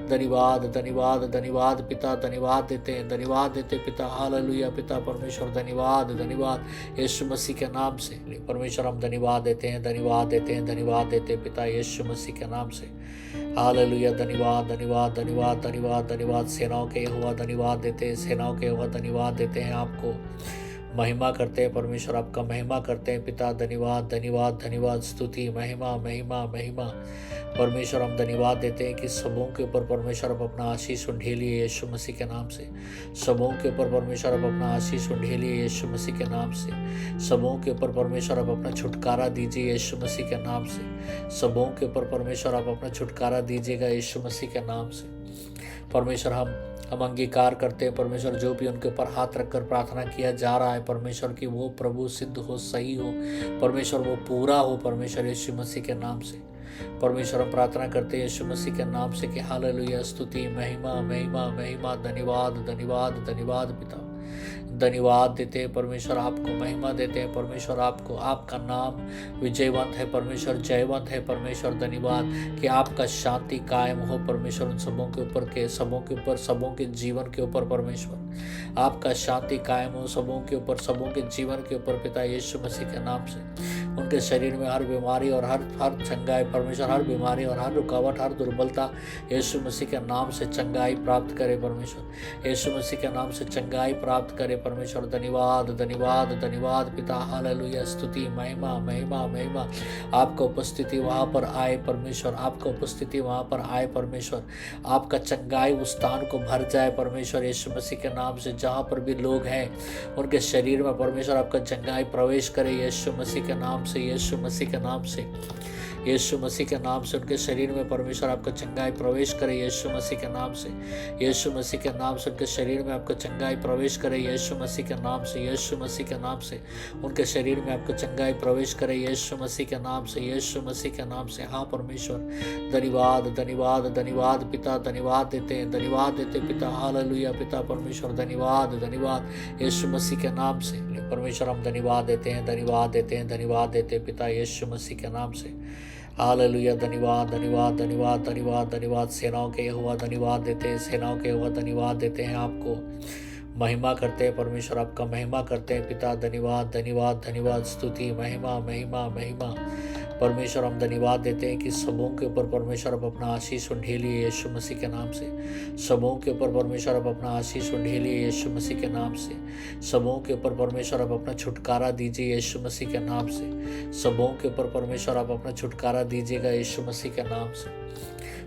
धन्यवाद धन्यवाद धन्यवाद पिता, धन्यवाद देते हैं, धन्यवाद देते पिता। हालेलुया पिता परमेश्वर, धन्यवाद धन्यवाद यीशु मसीह के नाम से। परमेश्वर हम धन्यवाद देते हैं, धन्यवाद देते हैं, धन्यवाद देते हैं पिता यीशु मसीह के नाम से। हालेलुया, धन्यवाद धन्यवाद धन्यवाद धन्यवाद धन्यवाद। सेनाओं के यहोवा धन्यवाद देते हैं, सेनाओं के यहोवा धन्यवाद देते हैं, आपको महिमा करते हैं परमेश्वर, आपका महिमा करते हैं पिता। धन्यवाद धन्यवाद धन्यवाद, स्तुति महिमा महिमा महिमा। परमेश्वर हम धन्यवाद देते हैं कि सबों के ऊपर परमेश्वर आप अपना आशीष उंडेलिए यीशु मसीह के नाम से। सबों के ऊपर परमेश्वर आप अपना आशीष उंडेलिए यीशु मसीह के नाम से। सबों के ऊपर परमेश्वर आप अपना छुटकारा दीजिए यीशु मसीह के नाम से। सबों के ऊपर परमेश्वर आप अपना छुटकारा दीजिएगा यीशु मसीह के नाम से। परमेश्वर हम अंगीकार करते हैं परमेश्वर, जो भी उनके ऊपर हाथ रखकर प्रार्थना किया जा रहा है परमेश्वर की वो प्रभु सिद्ध हो, सही हो परमेश्वर, वो पूरा हो परमेश्वर यीशु मसीह के नाम से। परमेश्वर हम प्रार्थना करते हैं यीशु मसीह के नाम से कि हालेलुया, स्तुति महिमा महिमा महिमा। धन्यवाद धन्यवाद धन्यवाद पिता, धन्यवाद देते हैं परमेश्वर, आपको महिमा देते हैं परमेश्वर, आपको। आपका नाम विजयवंत है परमेश्वर, जयवंत है परमेश्वर। धन्यवाद कि आपका शांति कायम हो परमेश्वर उन सबों के ऊपर, के सबों के ऊपर, सबों के जीवन के ऊपर परमेश्वर। आपका शांति कायम हो सबों के ऊपर, सबों के जीवन के ऊपर पिता यीशु मसीह के नाम से। उनके शरीर में हर बीमारी और हर चंगाई परमेश्वर, हर बीमारी और हर रुकावट, हर दुर्बलता यीशु मसीह के नाम से चंगाई प्राप्त करे परमेश्वर। यीशु मसीह के नाम से चंगाई प्राप्त करे परमेश्वर। धन्यवाद धन्यवाद धन्यवाद पिता। हालेलुया, स्तुति महिमा महिमा महिमा। आपका उपस्थिति वहाँ पर आए परमेश्वर, आपका उपस्थिति वहाँ पर आए परमेश्वर। आपका चंगाई उस स्थान को भर जाए परमेश्वर यीशु मसीह के नाम से। जहाँ पर भी लोग हैं उनके शरीर में परमेश्वर आपका चंगाई प्रवेश करे यीशु मसीह के नाम से। यीशु मसीह के नाम से, यीशु मसीह के नाम से उनके शरीर में परमेश्वर आपका चंगाई प्रवेश करे यीशु मसीह के नाम से। यीशु मसीह के नाम से उनके शरीर में आपका चंगाई प्रवेश करे यीशु मसीह के नाम से। यीशु मसीह के नाम से उनके शरीर में आपका चंगाई प्रवेश करे यीशु मसीह के नाम से। यीशु मसीह के नाम से। हाँ परमेश्वर, धन्यवाद धन्यवाद धन्यवाद पिता, धन्यवाद देते हैं, धन्यवाद देते पिता। हालेलुया पिता परमेश्वर, धन्यवाद धन्यवाद यीशु मसीह के नाम से। परमेश्वर हम धन्यवाद देते हैं, धन्यवाद देते हैं, धन्यवाद देते हैं पिता यीशु मसीह के नाम से। हालेलुया, धन्यवाद धन्यवाद धन्यवाद धन्यवाद धन्यवाद। सेनाओं के यहोवा धन्यवाद देते हैं, सेनाओं के यहोवा धन्यवाद देते हैं, आपको महिमा करते हैं परमेश्वर, आपका महिमा करते हैं पिता। धन्यवाद धन्यवाद धन्यवाद, स्तुति महिमा महिमा महिमा। परमेश्वर हम धन्यवाद देते हैं कि सबों के ऊपर परमेश्वर आप अपना आशीष उंडेलिए यीशु मसीह के नाम से। सबों के ऊपर परमेश्वर आप अपना आशीष उंडेलिए यीशु मसीह के नाम से। सबों के ऊपर परमेश्वर आप अपना छुटकारा दीजिए यीशु मसीह के नाम से। सबों के ऊपर परमेश्वर आप अपना छुटकारा दीजिएगा यीशु मसीह के नाम से।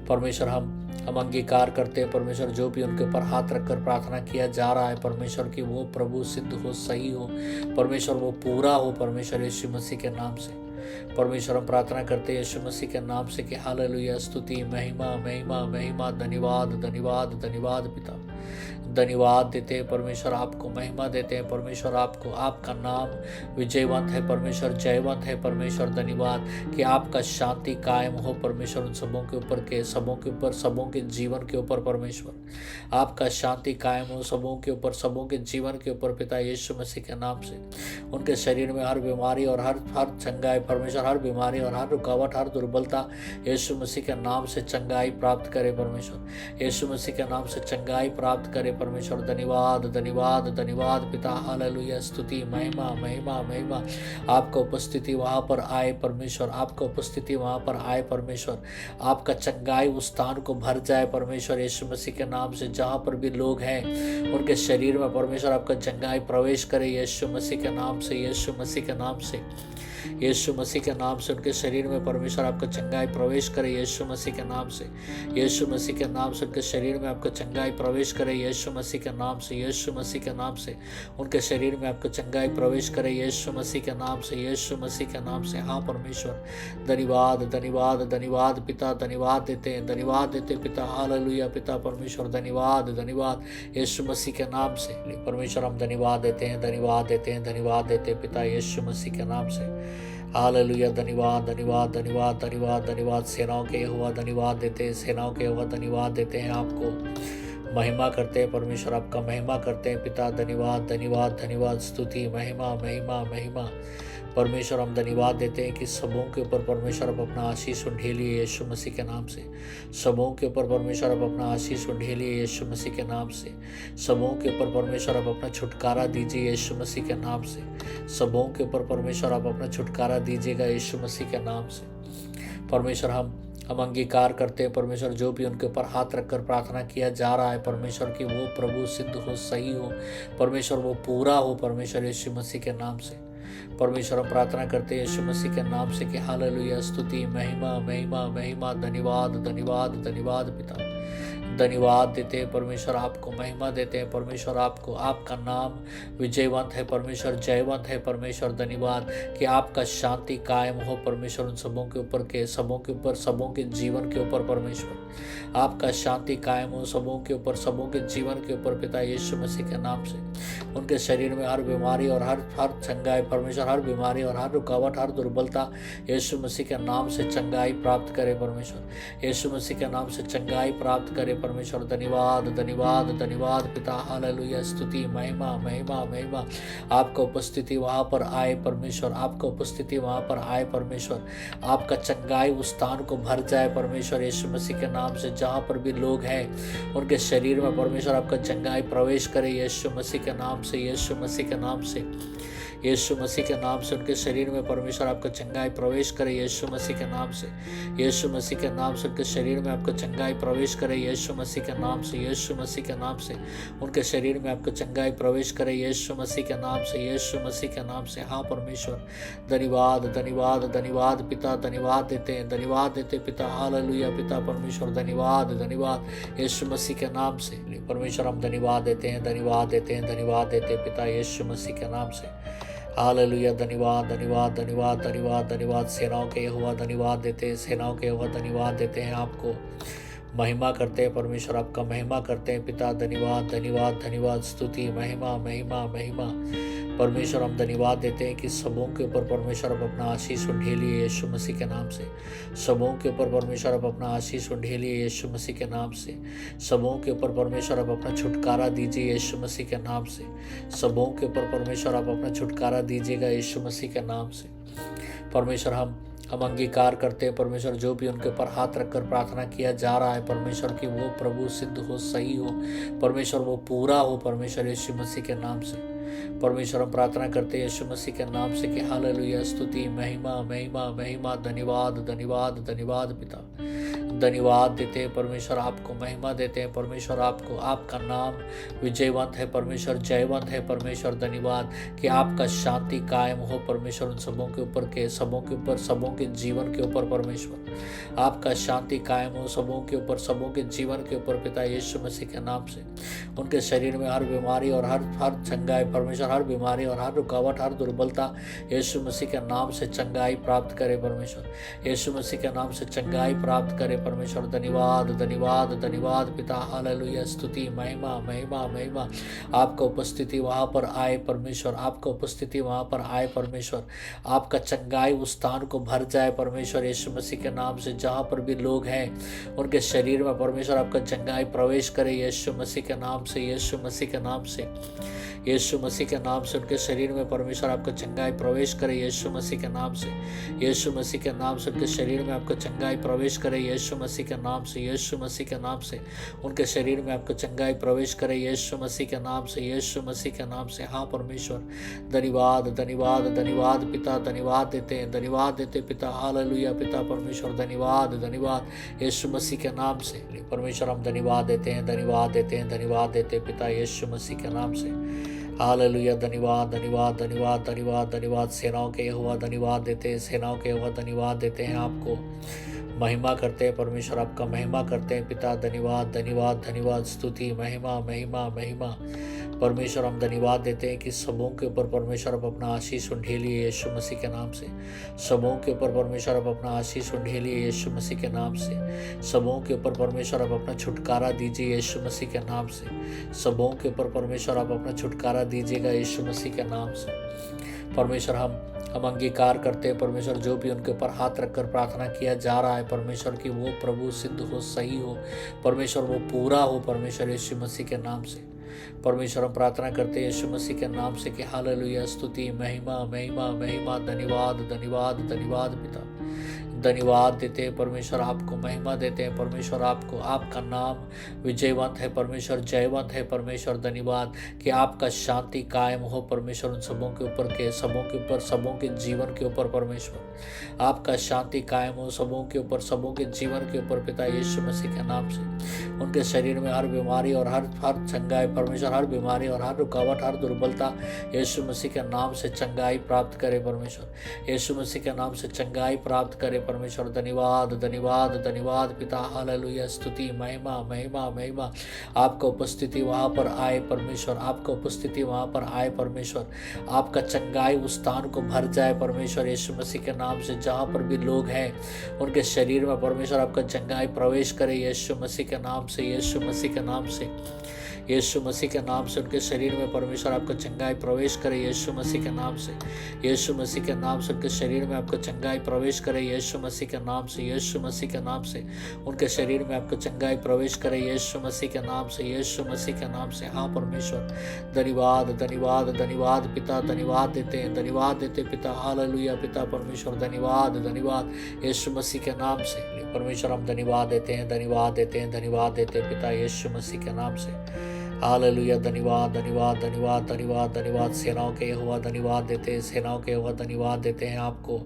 परमेश्वर हम अंगीकार करते हैं परमेश्वर, जो भी उनके ऊपर हाथ रखकर प्रार्थना किया जा रहा है परमेश्वर की वो प्रभु सिद्ध हो, सही हो परमेश्वर, वो पूरा हो परमेश्वर यीशु मसीह के नाम से। परमेश्वर हम प्रार्थना करते हैं यीशु मसीह के नाम से कि हालेलुया, स्तुति महिमा महिमा महिमा। धन्यवाद धन्यवाद धन्यवाद पिता, धन्यवाद देते हैं परमेश्वर, आपको महिमा देते हैं परमेश्वर, आपको। आपका नाम विजयवंत है परमेश्वर, जयवंत है परमेश्वर। धन्यवाद कि आपका शांति कायम हो परमेश्वर उन सबों के ऊपर, के सबों के ऊपर, सबों के जीवन के ऊपर परमेश्वर। आपका शांति कायम हो सबों के ऊपर, सबों के जीवन के ऊपर पिता यीशु मसीह के नाम से। उनके शरीर में हर बीमारी और हर चंगाई परमेश्वर, हर बीमारी और हर रुकावट, हर दुर्बलता यीशु मसीह के नाम से चंगाई प्राप्त करे परमेश्वर। यीशु मसीह के नाम से चंगाई प्राप्त करे परमेश्वर। धन्यवाद धन्यवाद धन्यवाद पिता। हालेलुया, स्तुति महिमा महिमा महिमा। आपका उपस्थिति वहाँ पर आए परमेश्वर, आपका उपस्थिति वहाँ पर आए परमेश्वर। आपका चंगाई उस स्थान को भर जाए परमेश्वर यीशु मसीह के नाम से। जहाँ पर भी लोग हैं उनके शरीर में परमेश्वर आपका चंगाई प्रवेश करे यीशु मसीह के नाम से। यीशु मसीह के नाम से, यीशु मसीह के नाम से उनके शरीर में परमेश्वर आपका चंगाई प्रवेश करे यीशु मसीह के नाम से। यीशु मसीह के नाम से उनके शरीर में आपका चंगाई प्रवेश करे यीशु मसीह के नाम से। यीशु मसीह के नाम से उनके शरीर में आपका चंगाई प्रवेश करे यीशु मसीह के नाम से। यीशु मसीह के नाम से। हाँ परमेश्वर, धन्यवाद धन्यवाद धन्यवाद पिता, धन्यवाद देते हैं, धन्यवाद देते पिता। हालेलुया पिता परमेश्वर, धन्यवाद धन्यवाद यीशु मसीह के नाम से। परमेश्वर हम धन्यवाद देते हैं, धन्यवाद देते हैं, धन्यवाद देते पिता यीशु मसीह के नाम से। हालेलुया, धन्यवाद धन्यवाद धन्यवाद धन्यवाद धन्यवाद। सेनाओं के यहोवा धन्यवाद देते हैं, सेनाओं के यहोवा धन्यवाद देते हैं आपको, महिमा करते हैं परमेश्वर, आपका महिमा करते हैं पिता। धन्यवाद धन्यवाद धन्यवाद, स्तुति महिमा महिमा महिमा परमेश्वर। हम धन्यवाद देते हैं कि सबों के ऊपर परमेश्वर आप अपना आशीष उंडेलिए यीशु मसीह के नाम से। सबों के ऊपर परमेश्वर आप अपना आशीष उंडेलिए यीशु मसीह के नाम से। सबों के ऊपर परमेश्वर आप अपना छुटकारा दीजिए यीशु मसीह के नाम से। सबों के ऊपर परमेश्वर आप अपना छुटकारा दीजिएगा यीशु मसीह के नाम से। परमेश्वर हम अंगीकार करते हैं परमेश्वर, जो भी उनके ऊपर हाथ रखकर प्रार्थना किया जा रहा है परमेश्वर, कि वो प्रभु सिद्ध हो, सही हो परमेश्वर, वो पूरा हो परमेश्वर यीशु मसीह के नाम से। परमेश्वर हम प्रार्थना करते हैं यीशु मसीह के नाम से कि हालेलुया, स्तुति महिमा महिमा महिमा, धन्यवाद धन्यवाद धन्यवाद पिता। धन्यवाद देते हैं परमेश्वर, आपको महिमा देते हैं परमेश्वर, आपको, आपका नाम विजयवंत है परमेश्वर, जयवंत है परमेश्वर। धन्यवाद कि आपका शांति कायम हो परमेश्वर उन सबों के ऊपर, के सबों के ऊपर, सबों के जीवन के ऊपर परमेश्वर। आपका शांति कायम हो सबों के ऊपर, सबों के जीवन के ऊपर पिता यीशु मसीह के नाम से। उनके शरीर में हर बीमारी और हर चंगाई परमेश्वर, हर बीमारी और हर रुकावट, हर दुर्बलता यीशु मसीह के नाम से चंगाई प्राप्त करे परमेश्वर, यीशु मसीह के नाम से चंगाई प्राप्त करे परमेश्वर। धन्यवाद धन्यवाद धन्यवाद पिता, हालेलुया, स्तुति महिमा महिमा महिमा। आपका उपस्थिति वहाँ पर आए परमेश्वर, आपका उपस्थिति वहाँ पर आए परमेश्वर। आपका चंगाई उस स्थान को भर जाए परमेश्वर यीशु मसीह के नाम से। जहाँ पर भी लोग हैं उनके शरीर में परमेश्वर आपका चंगाई प्रवेश करे यीशु मसीह के नाम से, यीशु मसीह के नाम से, यीशु मसीह के नाम से। उनके शरीर में परमेश्वर आपका चंगाई प्रवेश करे यीशु मसीह के नाम से, यीशु मसीह के नाम से। उनके शरीर में आपका चंगाई प्रवेश करे यीशु मसीह के नाम से, यीशु मसीह के नाम से। उनके शरीर में आपका चंगाई प्रवेश करे यीशु मसीह के नाम से, यीशु मसीह के नाम से। हाँ परमेश्वर, धन्यवाद धन्यवाद धन्यवाद पिता, धन्यवाद देते हैं, धन्यवाद देते पिता, हालेलुया पिता परमेश्वर। धन्यवाद धन्यवाद यीशु मसीह के नाम से परमेश्वर, हम धन्यवाद देते हैं, धन्यवाद देते हैं, धन्यवाद देते हैं पिता यीशु मसीह के नाम से। हालेलुया, धन्यवाद धन्यवाद धन्यवाद धन्यवाद धन्यवाद। सेनाओं के यहोवा धन्यवाद देते हैं, सेनाओं के यहोवा धन्यवाद देते हैं, आपको महिमा करते हैं परमेश्वर, आपका महिमा करते हैं पिता। धन्यवाद धन्यवाद धन्यवाद, स्तुति महिमा महिमा महिमा परमेश्वर। हम धन्यवाद देते हैं कि सबों के ऊपर परमेश्वर आप अपना आशीष उंडेलिए यीशु मसीह के नाम से। सबों के ऊपर परमेश्वर आप अपना आशीष उंडेलिए यीशु मसीह के नाम से। सबों के ऊपर परमेश्वर आप अपना छुटकारा दीजिए यीशु मसीह के नाम से। सबों के ऊपर परमेश्वर आप अपना छुटकारा दीजिएगा यीशु मसीह के नाम से। परमेश्वर हम अंगीकार करते हैं परमेश्वर, जो भी उनके ऊपर हाथ रखकर प्रार्थना किया जा रहा है परमेश्वर, कि वो प्रभु सिद्ध हो, सही हो परमेश्वर, वो पूरा हो परमेश्वर यीशु मसीह के नाम से। परमेश्वर हम प्रार्थना करते हैं यीशु मसीह के नाम से कि हालेलुया, स्तुति महिमा महिमा महिमा। धन्यवाद धन्यवाद धन्यवाद पिता, धन्यवाद देते हैं परमेश्वर, आपको महिमा देते हैं परमेश्वर, आपको, आपका नाम विजयवंत है परमेश्वर, जयवंत है परमेश्वर। धन्यवाद कि आपका शांति कायम हो परमेश्वर उन सबों के ऊपर, के सबों के ऊपर, सबों के जीवन के ऊपर परमेश्वर। आपका शांति कायम हो सबों के ऊपर, सबों के जीवन के ऊपर पिता यीशु मसीह के नाम से। उनके शरीर में हर बीमारी और हर चंगाई परमेश्वर, हर बीमारी और हर रुकावट, हर दुर्बलता यीशु मसीह के नाम से चंगाई प्राप्त करे परमेश्वर, यीशु मसीह के नाम से चंगाई प्राप्त करे परमेश्वर। धन्यवाद धन्यवाद धन्यवाद पिता, हालेलुया, स्तुति महिमा महिमा महिमा। आपका उपस्थिति वहाँ पर आए परमेश्वर, आपका उपस्थिति वहाँ पर आए परमेश्वर। आपका चंगाई उस स्थान को भर जाए परमेश्वर यीशु मसीह के नाम से। जहाँ पर भी लोग हैं उनके शरीर में परमेश्वर आपका चंगाई प्रवेश करे यीशु मसीह के नाम से, यीशु मसीह के नाम से, यीशु मसीह के नाम से। उनके शरीर में परमेश्वर आपका चंगाई प्रवेश करे यीशु मसीह के नाम से, यीशु मसीह के नाम से। उनके शरीर में आपका चंगाई प्रवेश करे यीशु मसीह के नाम से, यीशु मसीह के नाम से। उनके शरीर में आपका चंगाई प्रवेश करे यीशु मसीह के नाम से, यीशु मसीह के नाम से। हाँ परमेश्वर, धन्यवाद धन्यवाद धन्यवाद पिता, धन्यवाद देते हैं, धन्यवाद देते पिता, हालेलुया पिता परमेश्वर। धन्यवाद धन्यवाद यीशु मसीह के नाम से परमेश्वर, हम धन्यवाद देते हैं, धन्यवाद देते हैं, धन्यवाद देते पिता यीशु मसीह के नाम से। हालेलुया, धन्यवाद धन्यवाद धन्यवाद धन्यवाद धन्यवाद। सेनाओं के यहोवा धन्यवाद देते हैं, सेनाओं के यहोवा धन्यवाद देते हैं, आपको महिमा करते हैं परमेश्वर, आपका महिमा करते हैं पिता। धन्यवाद धन्यवाद धन्यवाद, स्तुति महिमा महिमा महिमा परमेश्वर। हम धन्यवाद देते हैं कि सबों के ऊपर परमेश्वर आप अपना आशीष उंडेलिए यीशु मसीह के नाम से। सबों के ऊपर परमेश्वर आप अपना आशीष उंडेलिए यीशु मसीह के नाम से। सबों के ऊपर परमेश्वर आप अपना छुटकारा दीजिए यीशु मसीह के नाम से। सबों के ऊपर परमेश्वर आप अपना छुटकारा दीजिएगा यीशु मसीह के नाम से। परमेश्वर हम अंगीकार करते हैं परमेश्वर, जो भी उनके ऊपर हाथ रखकर प्रार्थना किया जा रहा है परमेश्वर, कि वो प्रभु सिद्ध हो, सही हो परमेश्वर, वो पूरा हो परमेश्वर, यीशु मसीह के नाम से। परमेश्वर हम प्रार्थना करते हैं यीशु मसीह के नाम से कि हालेलुया, स्तुति, महिमा महिमा महिमा, धन्यवाद धन्यवाद धन्यवाद पिता, धन्यवाद देते हैं परमेश्वर, आपको महिमा देते हैं परमेश्वर, आपको, आपका नाम विजयवंत है परमेश्वर, जयवंत है परमेश्वर। धन्यवाद कि आपका शांति कायम हो परमेश्वर उन सबों के ऊपर, के सबों के ऊपर, सबों के जीवन के ऊपर परमेश्वर, आपका शांति कायम हो सबों के ऊपर, सबों के जीवन के ऊपर पिता, यीशु मसीह के नाम से। उनके शरीर में हर बीमारी और हर चंगाई परमेश्वर, हर बीमारी और हर रुकावट, हर दुर्बलता यीशु मसीह के नाम से चंगाई प्राप्त करे परमेश्वर, यीशु मसीह के नाम से चंगाई प्राप्त करे परमेश्वर। धन्यवाद धन्यवाद धन्यवाद पिता, हालेलुया, स्तुति, महिमा महिमा महिमा। आपका उपस्थिति वहाँ पर आए परमेश्वर, आपका उपस्थिति वहाँ पर आए परमेश्वर, आपका चंगाई उस स्थान को भर जाए परमेश्वर, यीशु मसीह के नाम से। जहाँ पर भी लोग हैं उनके शरीर में परमेश्वर आपका चंगाई प्रवेश करे यीशु मसीह के नाम से, यीशु मसीह के नाम से, यीशु मसीह के नाम से। उनके शरीर में परमेश्वर आपका चंगाई प्रवेश करे यीशु मसीह के नाम से, यीशु मसीह के नाम से। उनके शरीर में आपका चंगाई प्रवेश करे यीशु मसीह के नाम से, यीशु मसीह के नाम से। उनके शरीर में आपका चंगाई प्रवेश करे यीशु मसीह के नाम से, यीशु मसीह के नाम से। हाँ परमेश्वर, धन्यवाद धन्यवाद धन्यवाद पिता, धन्यवाद देते हैं, धन्यवाद देते पिता, हालेलुया पिता परमेश्वर, धन्यवाद धन्यवाद यीशु मसीह के नाम से परमेश्वर। हम धन्यवाद देते हैं, धन्यवाद देते हैं, धन्यवाद देते हैं पिता, यीशु मसीह के नाम से। हालेलुया, धन्यवाद धन्यवाद धन्यवाद धन्यवाद धन्यवाद। सेनाओं के यहोवा धन्यवाद देते हैं, सेनाओं के यहोवा धन्यवाद देते हैं, आपको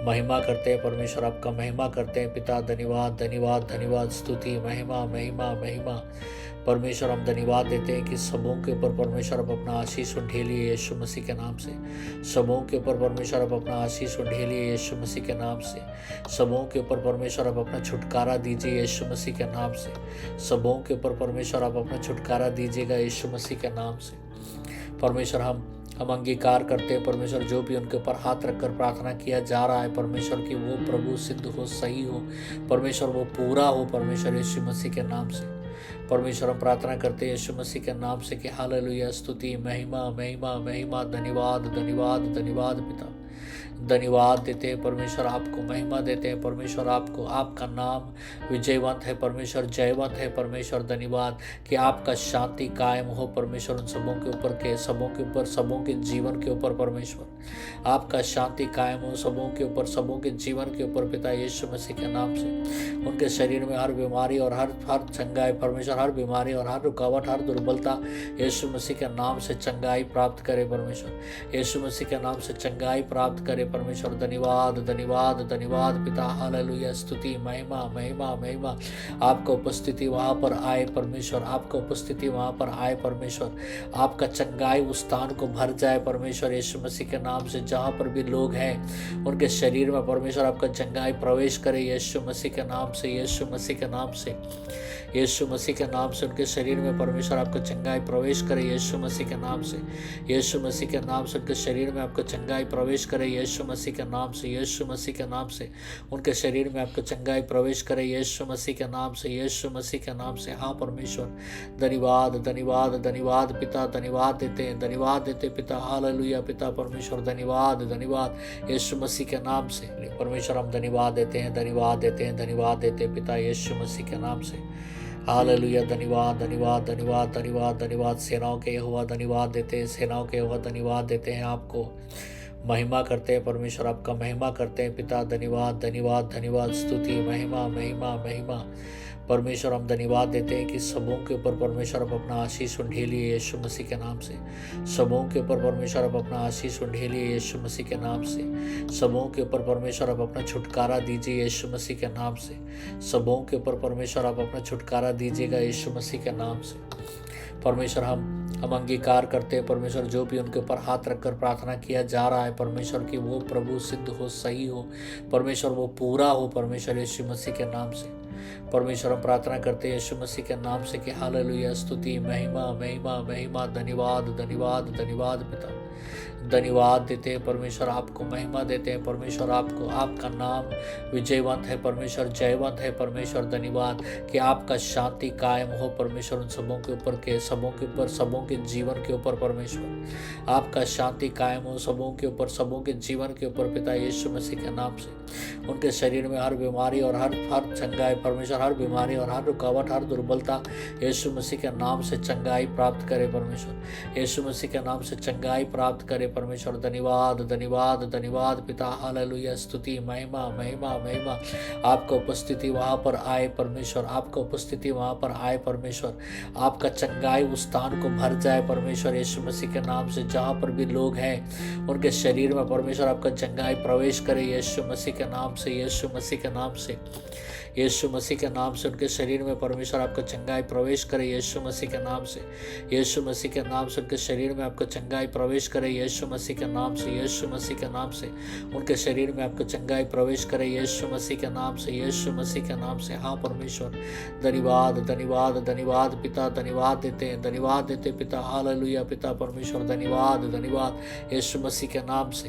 महिमा करते हैं परमेश्वर, आपका महिमा करते हैं पिता। धन्यवाद धन्यवाद धन्यवाद, स्तुति, महिमा महिमा महिमा परमेश्वर। हम धन्यवाद देते हैं कि सबों के ऊपर परमेश्वर आप अपना आशीष ढेलिए यीशु मसीह के नाम से। सबों के ऊपर परमेश्वर आप अपना आशीष ढेलिए यीशु मसीह के नाम से। सबों के ऊपर परमेश्वर आप अपना छुटकारा दीजिए यीशु मसीह के नाम से। सबों के ऊपर परमेश्वर आप अपना छुटकारा दीजिएगा यीशु मसीह के नाम से परमेश्वर। हम अंगीकार करते हैं परमेश्वर, जो भी उनके ऊपर हाथ रखकर प्रार्थना किया जा रहा है परमेश्वर, कि वो प्रभु सिद्ध हो, सही हो परमेश्वर, वो पूरा हो परमेश्वर, यीशु मसीह के नाम से। परमेश्वर हम प्रार्थना करते हैं यीशु मसीह के नाम से कि हालेलुया, स्तुति, महिमा महिमा महिमा, धन्यवाद धन्यवाद धन्यवाद पिता, धन्यवाद देते हैं परमेश्वर, आपको महिमा देते हैं परमेश्वर, आपको, आपका नाम विजयवंत है परमेश्वर, जयवंत है परमेश्वर। धन्यवाद कि आपका शांति कायम हो परमेश्वर उन सबों के ऊपर, के सबों के ऊपर, सबों के जीवन के ऊपर परमेश्वर, आपका शांति कायम हो सबों के ऊपर, सबों के जीवन के ऊपर पिता, यीशु मसीह के नाम से। उनके शरीर में हर बीमारी और हर चंगाई परमेश्वर, हर बीमारी और हर रुकावट, हर दुर्बलता यीशु मसीह के नाम से चंगाई प्राप्त करे परमेश्वर, यीशु मसीह के नाम से चंगाई प्राप्त करे परमेश्वर। धन्यवाद धन्यवाद धन्यवाद पिता, हालेलुया, स्तुति, महिमा महिमा महिमा। आपका उपस्थिति वहाँ पर आए परमेश्वर, आपका उपस्थिति वहाँ पर आए परमेश्वर, आपका चंगाई उस स्थान को भर जाए परमेश्वर, यीशु मसीह के नाम से। जहाँ पर भी लोग हैं उनके शरीर में परमेश्वर आपका चंगाई प्रवेश करे यीशु मसीह के नाम से, यीशु मसीह के नाम से, यीशु मसीह के नाम से। उनके शरीर में परमेश्वर आपका चंगाई प्रवेश करे यीशु मसीह के नाम से, यीशु मसीह के नाम से। उनके शरीर में आपका चंगाई प्रवेश करे यीशु मसीह के नाम से, यीशु मसीह के नाम से। उनके शरीर में आपका चंगाई प्रवेश करे यीशु मसीह के नाम से, यीशु मसीह के नाम से। हाँ परमेश्वर, धन्यवाद धन्यवाद धन्यवाद पिता, धन्यवाद देते हैं, धन्यवाद देते पिता, हालेलुया पिता परमेश्वर, धन्यवाद धन्यवाद यीशु मसीह के नाम से परमेश्वर। हम धन्यवाद देते हैं, धन्यवाद देते हैं, धन्यवाद देते हैं पिता, यीशु मसीह के नाम से। हालेलुया, धन्यवाद धन्यवाद धन्यवाद धन्यवाद धन्यवाद। सेनाओं के यहोवा धन्यवाद देते हैं, सेनाओं के यहोवा धन्यवाद देते हैं, आपको महिमा करते हैं परमेश्वर, आपका महिमा करते हैं पिता। धन्यवाद धन्यवाद धन्यवाद, स्तुति, महिमा महिमा महिमा परमेश्वर। हम धन्यवाद देते हैं कि सबों के ऊपर परमेश्वर आप अपना आशीष ढेलिए यीशु मसीह के नाम से। सबों के ऊपर परमेश्वर आप अपना आशीष ढेलिए यीशु मसीह के नाम से। सबों के ऊपर परमेश्वर आप अपना छुटकारा दीजिए यीशु मसीह के नाम से। सबों के ऊपर परमेश्वर आप अपना छुटकारा दीजिएगा यीशु मसीह के नाम से परमेश्वर। हम अंगीकार करते हैं परमेश्वर, जो भी उनके ऊपर हाथ रखकर प्रार्थना किया जा रहा है परमेश्वर, कि वो प्रभु सिद्ध हो, सही हो परमेश्वर, वो पूरा हो परमेश्वर, यीशु मसीह के नाम से। परमेश्वर हम प्रार्थना करते हैं यीशु मसीह के नाम से कि हालेलुया, स्तुति, महिमा महिमा महिमा, धन्यवाद धन्यवाद धन्यवाद पिता, धन्यवाद देते हैं परमेश्वर, आपको महिमा देते हैं परमेश्वर, आपको, आपका नाम विजयवंत है परमेश्वर, जयवंत है परमेश्वर। धन्यवाद कि आपका शांति कायम हो परमेश्वर उन सबों के ऊपर, के सबों के ऊपर, सबों के जीवन के ऊपर परमेश्वर, आपका शांति कायम हो सबों के ऊपर, सबों के जीवन के ऊपर पिता, यीशु मसीह के नाम से। उनके शरीर में हर बीमारी और हर चंगाई परमेश्वर, हर बीमारी और हर रुकावट, हर दुर्बलता यीशु मसीह के नाम से चंगाई प्राप्त करे परमेश्वर, यीशु मसीह के नाम से चंगाई प्राप्त करे परमेश्वर। धन्यवाद धन्यवाद धन्यवाद पिता, हालेलुया, स्तुति, महिमा महिमा महिमा। आपका उपस्थिति वहाँ पर आए परमेश्वर, आपका उपस्थिति वहाँ पर आए परमेश्वर, आपका चंगाई उस स्थान को भर जाए परमेश्वर, यीशु मसीह के नाम से। जहाँ पर भी लोग हैं उनके शरीर में परमेश्वर आपका चंगाई प्रवेश करे यीशु मसीह के नाम से, यीशु मसीह के नाम से, यीशु मसीह के नाम से। उनके शरीर में परमेश्वर आपका चंगाई प्रवेश करे यीशु मसीह के नाम से, यीशु मसीह के नाम से। उनके शरीर में आपका चंगाई प्रवेश करे यीशु मसीह के नाम से, यीशु मसीह के नाम से। उनके शरीर में आपका चंगाई प्रवेश करे यीशु मसीह के नाम से, यीशु मसीह के नाम से। हाँ परमेश्वर, धन्यवाद धन्यवाद धन्यवाद पिता, धन्यवाद देते हैं, धन्यवाद देते पिता, हालेलुया पिता परमेश्वर, धन्यवाद धन्यवाद यीशु मसीह के नाम से,